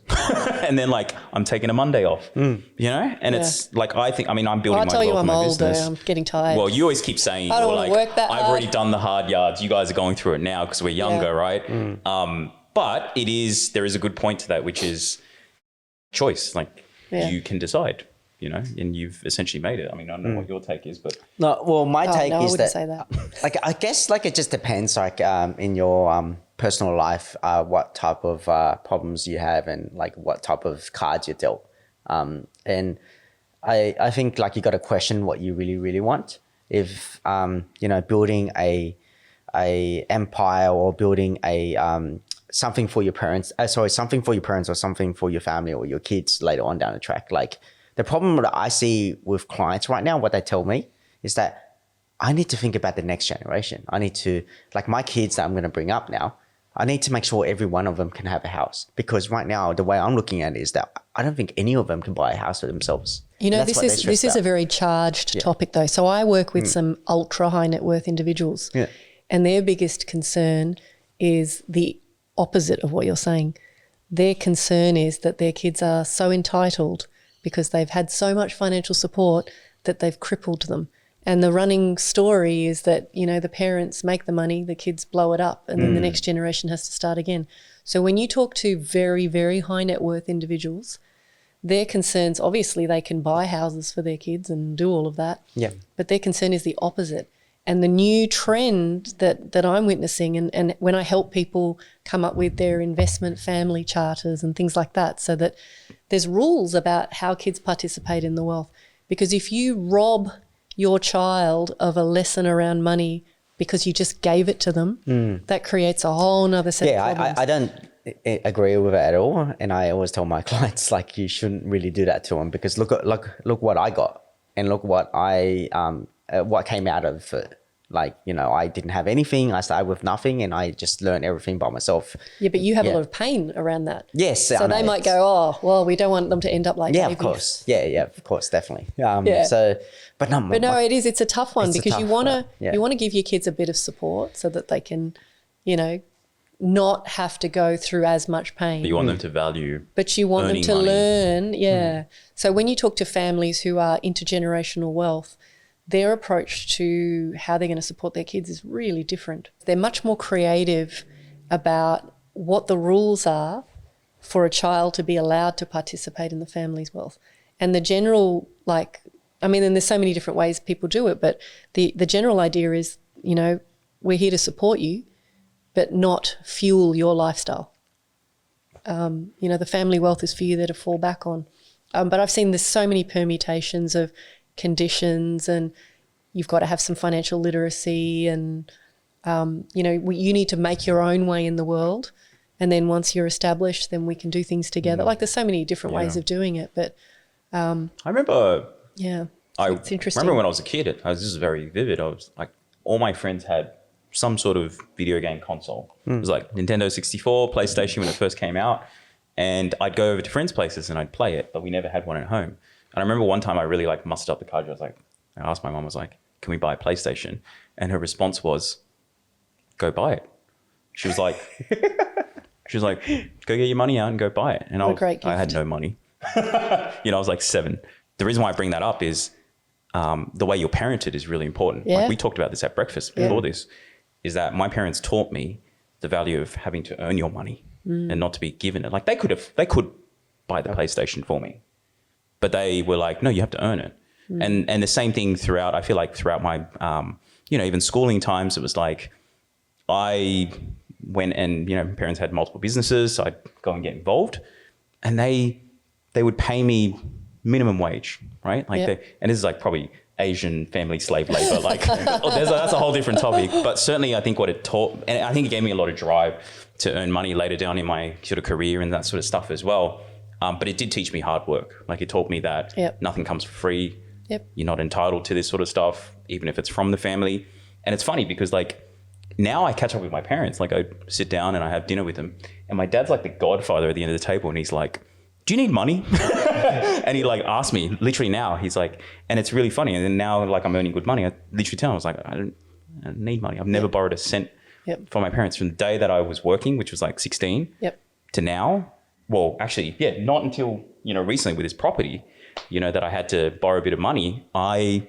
And then like, I'm taking a Monday off, you know? And it's like, I'm building my wealth I'll tell you, in I'm my older. business. I'm getting tired. Well, you always keep saying, I don't you're want like, to work that I've hard. already done the hard yards. You guys are going through it now because we're younger, right? But there is a good point to that, which is choice. Like you can decide, you know, and you've essentially made it. I mean, I don't know what your take is, but. No, well, my take no, I is wouldn't that, say that. like, I guess like it just depends, like in your personal life, what type of problems you have and like what type of cards you're dealt. And I think like you got to question what you really, really want. If, you know, building a empire or building something for your parents, something for your parents or something for your family or your kids later on down the track. Like the problem that I see with clients right now, what they tell me is that I need to think about the next generation. I need to, like my kids that I'm going to bring up now, I need to make sure every one of them can have a house, because right now the way I'm looking at it is that I don't think any of them can buy a house for themselves. You know, And that's what they're this stressed is a about. very charged topic though. So I work with some ultra high net worth individuals, and their biggest concern is the opposite of what you're saying. Their concern is that their kids are so entitled because they've had so much financial support that they've crippled them. And the running story is that, you know, the parents make the money, the kids blow it up, and then the next generation has to start again. So when you talk to very, very high net worth individuals, their concerns, obviously they can buy houses for their kids and do all of that. Yeah. But their concern is the opposite. And the new trend that I'm witnessing, and when I help people come up with their investment family charters and things like that, so that there's rules about how kids participate in the wealth. Because if you rob your child of a lesson around money because you just gave it to them, that creates a whole nother set of problems. I don't agree with it at all. And I always tell my clients, like, you shouldn't really do that to them, because look what I got, and look what what came out of it. Like, you know, I didn't have anything. I started with nothing, and I just learned everything by myself. Yeah, but you have a lot of pain around that. Yes. So they might go, oh, well, we don't want them to end up like yeah, Davey. of course. Yeah, of course, definitely. Yeah. But no, It's a tough one, It's a because you tough want one, to you want to give your kids a bit of support so that they can, you know, not have to go through as much pain. But you want them to value. But you want them earning to money. learn, So when you talk to families who are intergenerational wealth, their approach to how they're going to support their kids is really different. They're much more creative about what the rules are for a child to be allowed to participate in the family's wealth. And the general, and there's so many different ways people do it, but the general idea is, you know, we're here to support you, but not fuel your lifestyle. You know, the family wealth is for you there to fall back on. But I've seen there's so many permutations of conditions, and you've got to have some financial literacy, and, you know, you need to make your own way in the world. And then once you're established, then we can do things together. Like, there's so many different ways of doing it. But I remember. it's interesting. Remember when I was a kid, this is very vivid. I was like, all my friends had some sort of video game console. It was like Nintendo 64, PlayStation when it first came out. And I'd go over to friends' places and I'd play it, but we never had one at home. And I remember one time I really mustered up the courage. I asked my mom, can we buy a PlayStation? And her response was, go buy it. She was like, go get your money out and go buy it. And I had no money. You know, I was like 7. The reason why I bring that up is the way you're parented is really important. Yeah. Like, we talked about this at breakfast before this, is that my parents taught me the value of having to earn your money and not to be given it. Like, they could buy the PlayStation for me, but they were like, no, you have to earn it. And the same thing throughout, I feel like throughout my, you know, even schooling times, it was like, I went and, parents had multiple businesses, so I'd go and get involved, and they would pay me minimum wage, right? Like and this is like probably Asian family slave labor, like that's a whole different topic. But certainly I think what it taught, and I think it gave me a lot of drive to earn money later down in my sort of career and that sort of stuff as well. But it did teach me hard work. Like it taught me that nothing comes for free. You're not entitled to this sort of stuff, even if it's from the family. And it's funny because like now I catch up with my parents. Like I sit down and I have dinner with them, and my dad's like the godfather at the end of the table, and he's like, do you need money? And he like asked me literally now, he's like, and it's really funny. And then now like I'm earning good money, I literally tell him, I was like, I don't need money. I've never borrowed a cent from my parents from the day that I was working, which was like 16 to now. Well, actually, not until, recently with this property, that I had to borrow a bit of money. I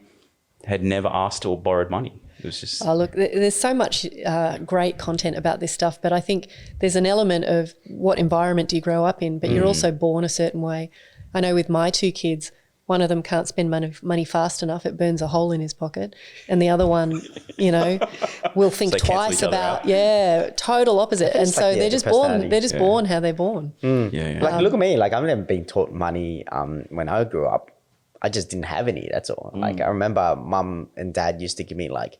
had never asked or borrowed money. It was just... Oh, look, there's so much great content about this stuff, but I think there's an element of what environment do you grow up in, but you're also born a certain way. I know with my 2 kids, one of them can't spend money fast enough. It burns a hole in his pocket. And the other one, will think twice about, total opposite. And so they're just born how they're born. Like, look at me. Like, I've never been taught money when I grew up. I just didn't have any, that's all. Like, I remember mum and dad used to give me like,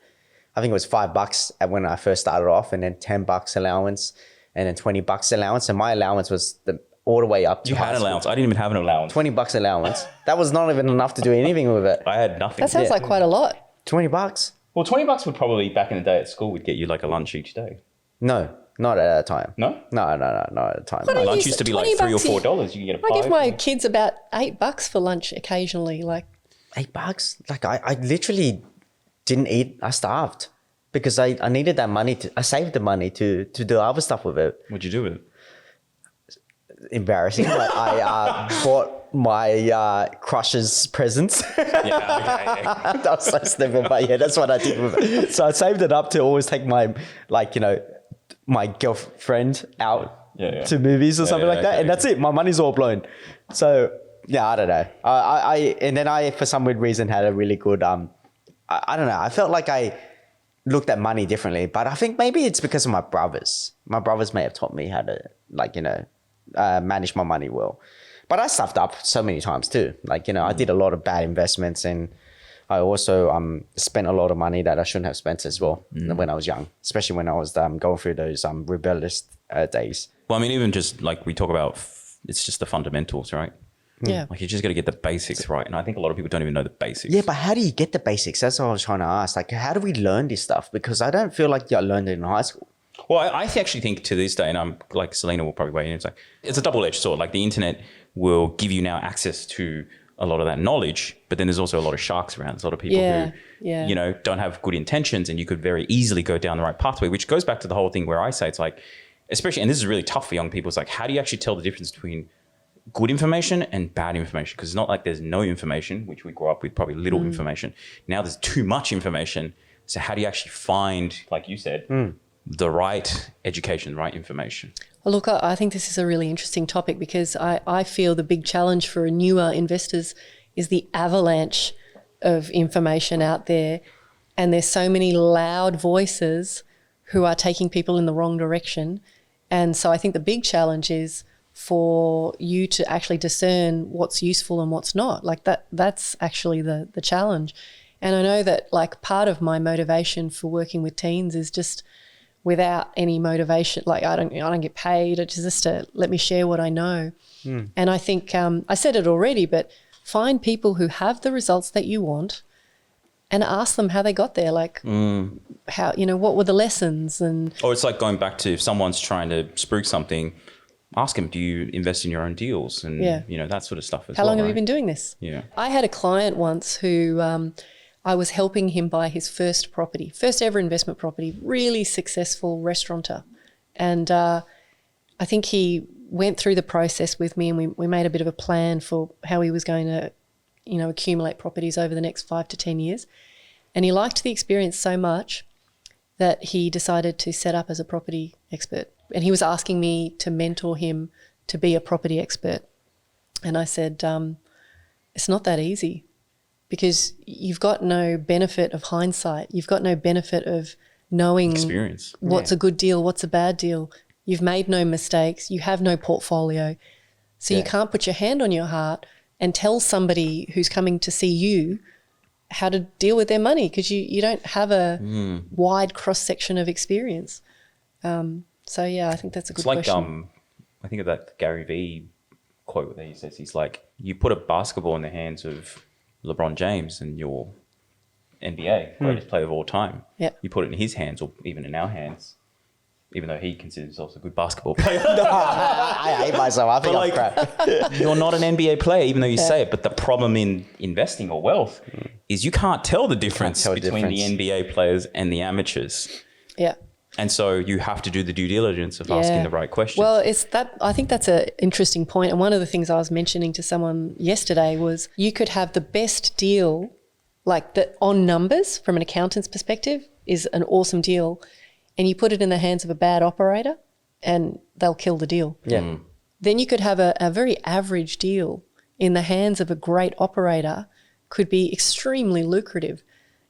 I think it was $5 when I first started off, and then $10 allowance, and then $20 allowance. And my allowance was all the way up to You had an allowance. I didn't even have an allowance. $20 allowance. That was not even enough to do anything with it. I had nothing. That sounds like quite a lot. $20? Well, $20 would probably, back in the day at school, would get you like a lunch each day. No, not at that time. No? No, not at the time. Lunch used to be like $3 or $4. You can get a pie. I give my kids about $8 for lunch occasionally. Like $8? Like I literally didn't eat. I starved because I needed that money. I saved the money to do other stuff with it. What'd you do with it? Embarrassing, but I bought my crush's presents. That was so stupid, but that's what I did with it. So I saved it up to always take my, my girlfriend out to movies or something like that. And that's it. My money's all blown. So I don't know. And then I, for some weird reason, had a really good, I don't know. I felt like I looked at money differently, but I think maybe it's because of my brothers. My brothers may have taught me how to, manage my money well. But I stuffed up so many times too. I did a lot of bad investments, and I also spent a lot of money that I shouldn't have spent as well when I was young, especially when I was going through those rebellious days. Well, I mean, even just like we talk about, it's just the fundamentals, right? Yeah. Like you just got to get the basics right. And I think a lot of people don't even know the basics. Yeah, but how do you get the basics? That's what I was trying to ask. Like, how do we learn this stuff? Because I don't feel like I learned it in high school. Well, I actually think to this day, and I'm like Salena will probably weigh in, it's a double-edged sword. Like the internet will give you now access to a lot of that knowledge, but then there's also a lot of sharks around. There's a lot of people who, don't have good intentions, and you could very easily go down the right pathway, which goes back to the whole thing where I say it's like, especially, and this is really tough for young people. It's like, how do you actually tell the difference between good information and bad information? Because it's not like there's no information, which we grew up with probably little information. Now there's too much information. So how do you actually find, like you said, the right education, the right information? Well, look, I think this is a really interesting topic because I feel the big challenge for newer investors is the avalanche of information out there, and there's so many loud voices who are taking people in the wrong direction. And so I think the big challenge is for you to actually discern what's useful and what's not. Like that's actually the challenge. And I know that like part of my motivation for working with teens is just without any motivation. Like I don't get paid. It's just to let me share what I know. And I think I said it already, but find people who have the results that you want and ask them how they got there. Like how, what were the lessons? And or it's like going back to if someone's trying to spruik something, ask them, do you invest in your own deals? And, that sort of stuff as well. How long have you been doing this? Yeah. I had a client once who I was helping him buy his first ever investment property, really successful restaurateur. And I think he went through the process with me, and we made a bit of a plan for how he was going to, accumulate properties over the next 5 to 10 years. And he liked the experience so much that he decided to set up as a property expert. And he was asking me to mentor him to be a property expert. And I said, it's not that easy, because you've got no benefit of hindsight. You've got no benefit of knowing Experience. what's a good deal, what's a bad deal. You've made no mistakes. You have no portfolio. So you can't put your hand on your heart and tell somebody who's coming to see you how to deal with their money, because you don't have a wide cross-section of experience. So, yeah, I think that's a good question. It's like, I think of that Gary Vee quote that he says, he's like, you put a basketball in the hands of LeBron James and your NBA, greatest player of all time. Yeah. You put it in his hands, or even in our hands, even though he considers himself a good basketball player. I hate myself. I think I'm crap. You're not an NBA player, even though you say it. But the problem in investing or wealth is you can't tell the difference between the NBA players and the amateurs. Yeah. And so you have to do the due diligence of asking the right questions. Well, I think that's an interesting point. And one of the things I was mentioning to someone yesterday was you could have the best deal, like that on numbers from an accountant's perspective is an awesome deal. And you put it in the hands of a bad operator and they'll kill the deal. Yeah. Then you could have a very average deal in the hands of a great operator, could be extremely lucrative.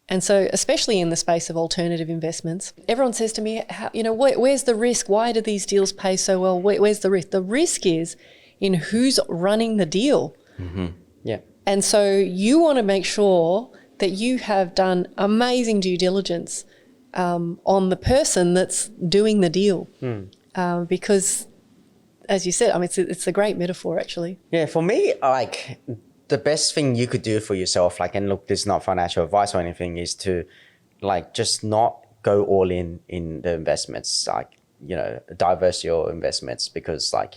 And so, especially in the space of alternative investments, everyone says to me, where's the risk? Why do these deals pay so well? Where's the risk? The risk is in who's running the deal. Mm-hmm. Yeah. And so you want to make sure that you have done amazing due diligence on the person that's doing the deal. Because, as you said, I mean, it's a great metaphor, actually. Yeah, for me, like, the best thing you could do for yourself, like, and look, this is not financial advice or anything, is to, like, just not go all in the investments, like, diverse your investments, because, like,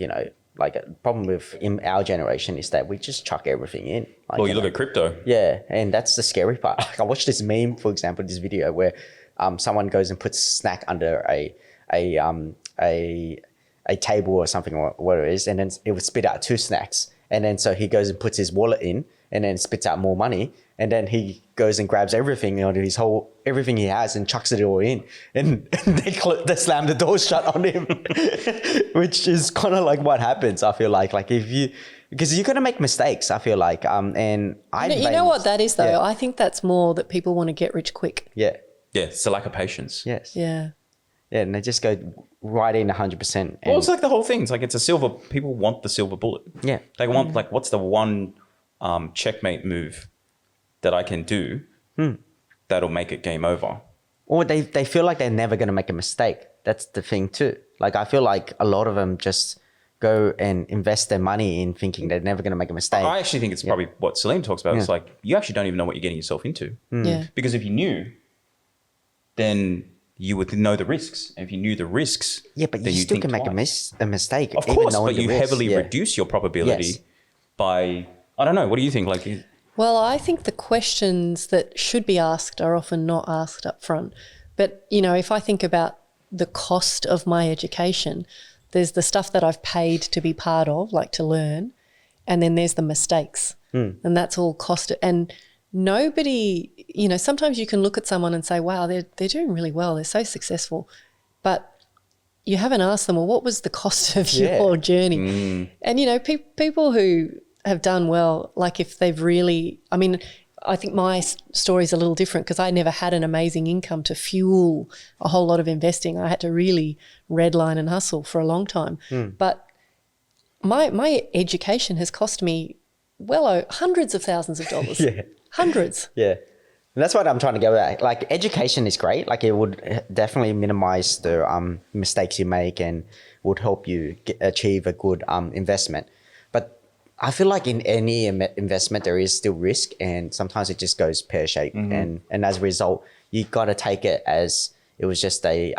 like a problem with in our generation is that we just chuck everything in. Like, well, you look at crypto. Yeah, and that's the scary part. Like, I watched this meme, for example, this video where someone goes and puts a snack under a table or something, or what it is, and then it would spit out 2 snacks. And then so he goes and puts his wallet in and then spits out more money. And then he goes and grabs everything, everything he has, and chucks it all in. And they slam the door shut on him, which is kind of like what happens, I feel like. Like because you're going to make mistakes, I feel like. And you know what that is, though? Yeah. I think that's more that people want to get rich quick. Yeah. Yeah, it's a lack of patience. Yes. Yeah. Yeah, and they just go right in 100%. Well, it's like the whole thing. It's like people want the silver bullet. Yeah. They want, like, what's the one checkmate move that I can do that'll make it game over? Or they feel like they're never going to make a mistake. That's the thing too. Like, I feel like a lot of them just go and invest their money in thinking they're never going to make a mistake. I actually think it's probably what Salena talks about. Yeah. It's like, you actually don't even know what you're getting yourself into. Yeah. Because if you knew, then you would know the risks. And if you knew the risks, but you still can make a mistake. Of course, but you heavily reduce your probability by, I don't know, what do you think? Like, well, I think the questions that should be asked are often not asked up front. But, if I think about the cost of my education, there's the stuff that I've paid to be part of, like to learn, and then there's the mistakes. And that's all cost. And nobody, sometimes you can look at someone and say, wow, they're doing really well. They're so successful. But you haven't asked them, well, what was the cost of your journey? And, people who have done well, like if they've really, I mean, I think my story is a little different because I never had an amazing income to fuel a whole lot of investing. I had to really redline and hustle for a long time. But my education has cost me hundreds of thousands of dollars. Hundreds. Yeah. And that's what I'm trying to go at. Like, education is great. Like, it would definitely minimize the mistakes you make and would help you achieve a good investment. But I feel like in any investment, there is still risk, and sometimes it just goes pear-shaped. And as a result, you got to take it as it was just a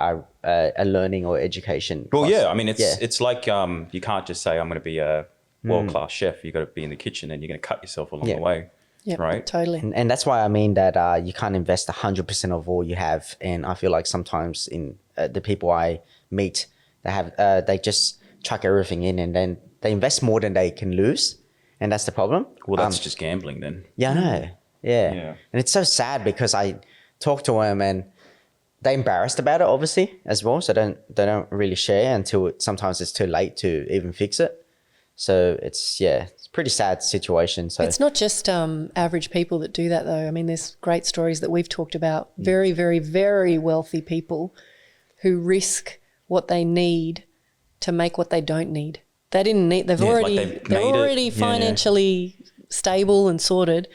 learning or education. Well, cost. yeah. I mean, it's like you can't just say, I'm going to be a world-class chef. You got to be in the kitchen and you're going to cut yourself along the way. Yeah, right. Totally. And that's why I mean that you can't invest 100% of all you have. And I feel like sometimes in the people I meet, they just chuck everything in, and then they invest more than they can lose. And that's the problem. Well, that's just gambling then. Yeah, I know. Yeah. And it's so sad because I talk to them and they're embarrassed about it, obviously, as well. So they don't really share until sometimes it's too late to even fix it. So it's a pretty sad situation. So It's not just average people that do that, though. I mean, there's great stories that we've talked about. Very, very, very wealthy people who risk what they need to make what they don't need. They didn't need. They're already financially stable and sorted,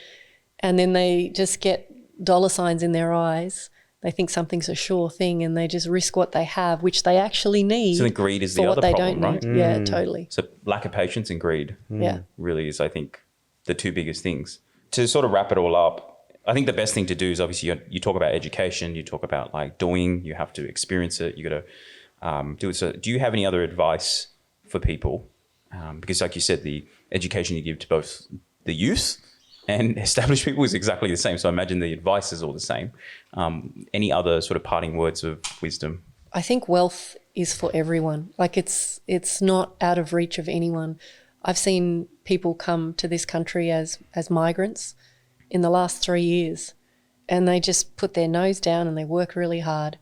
and then they just get dollar signs in their eyes. They think something's a sure thing, and they just risk what they have, which they actually need. So the greed is for the what other they problem, don't right? need. Yeah, totally. So lack of patience and greed really is, I think, the two biggest things. To sort of wrap it all up, I think the best thing to do is obviously you talk about education, you talk about like doing, you have to experience it, you got to do it. So do you have any other advice for people? Because like you said, the education you give to both the youth and established people is exactly the same. So I imagine the advice is all the same. Any other sort of parting words of wisdom? I think wealth is for everyone. Like it's not out of reach of anyone. I've seen people come to this country as migrants in the last 3 years, and they just put their nose down and they work really hard.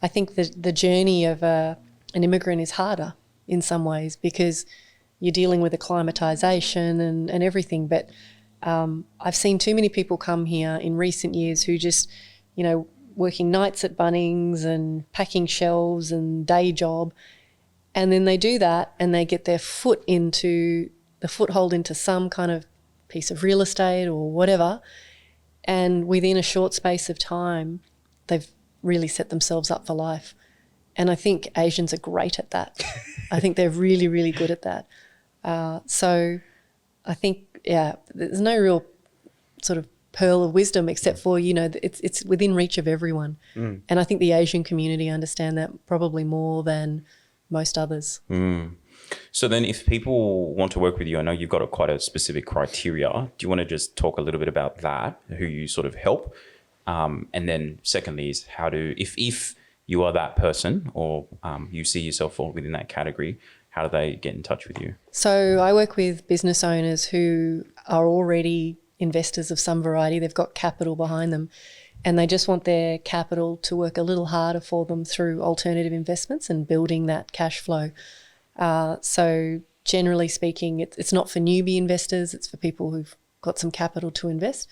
I think the journey of an immigrant is harder in some ways because you're dealing with acclimatization and everything. But I've seen too many people come here in recent years who just, working nights at Bunnings and packing shelves and day job. And then they do that and they get their foothold into some kind of piece of real estate or whatever. And within a short space of time, they've really set themselves up for life. And I think Asians are great at that. I think they're really, really good at that. So I think, there's no real sort of pearl of wisdom except for, it's within reach of everyone. And I think the Asian community understand that probably more than most others. So then if people want to work with you, I know you've got quite a specific criteria. Do you want to just talk a little bit about that, who you sort of help? And then secondly is how to, if you are that person or you see yourself fall within that category, how do they get in touch with you? So I work with business owners who are already investors of some variety. They've got capital behind them and they just want their capital to work a little harder for them through alternative investments and building that cash flow. So generally speaking, it's not for newbie investors. It's for people who've got some capital to invest.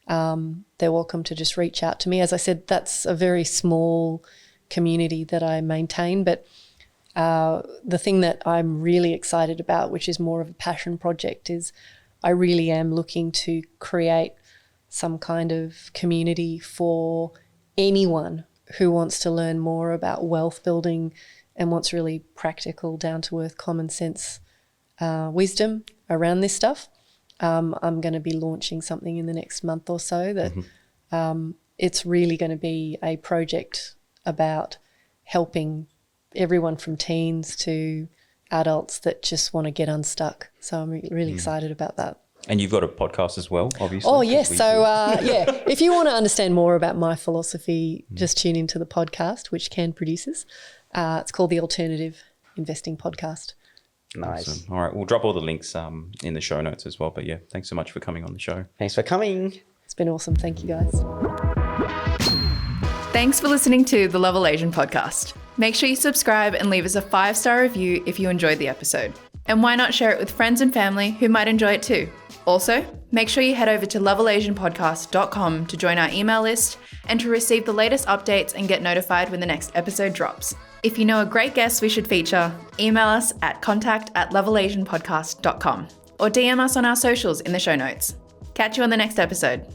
They're welcome to just reach out to me. As I said, that's a very small community that I maintain, but the thing that I'm really excited about, which is more of a passion project, is I really am looking to create some kind of community for anyone who wants to learn more about wealth building and wants really practical, down-to-earth, common sense wisdom around this stuff. I'm going to be launching something in the next month or so that it's really going to be a project about helping everyone from teens to adults that just want to get unstuck. So I'm really excited about that. And you've got a podcast as well, obviously. Oh, yes. So, if you want to understand more about my philosophy, just tune into the podcast, which Can produces. It's called the Alternative Investing Podcast. Nice. Awesome. All right. We'll drop all the links in the show notes as well. But yeah, thanks so much for coming on the show. Thanks for coming. It's been awesome. Thank you, guys. Thanks for listening to the Level Asian podcast. Make sure you subscribe and leave us a 5-star review if you enjoyed the episode. And why not share it with friends and family who might enjoy it too? Also, make sure you head over to levelasianpodcast.com to join our email list and to receive the latest updates and get notified when the next episode drops. If you know a great guest we should feature, email us at contact@levelasianpodcast.com or DM us on our socials in the show notes. Catch you on the next episode.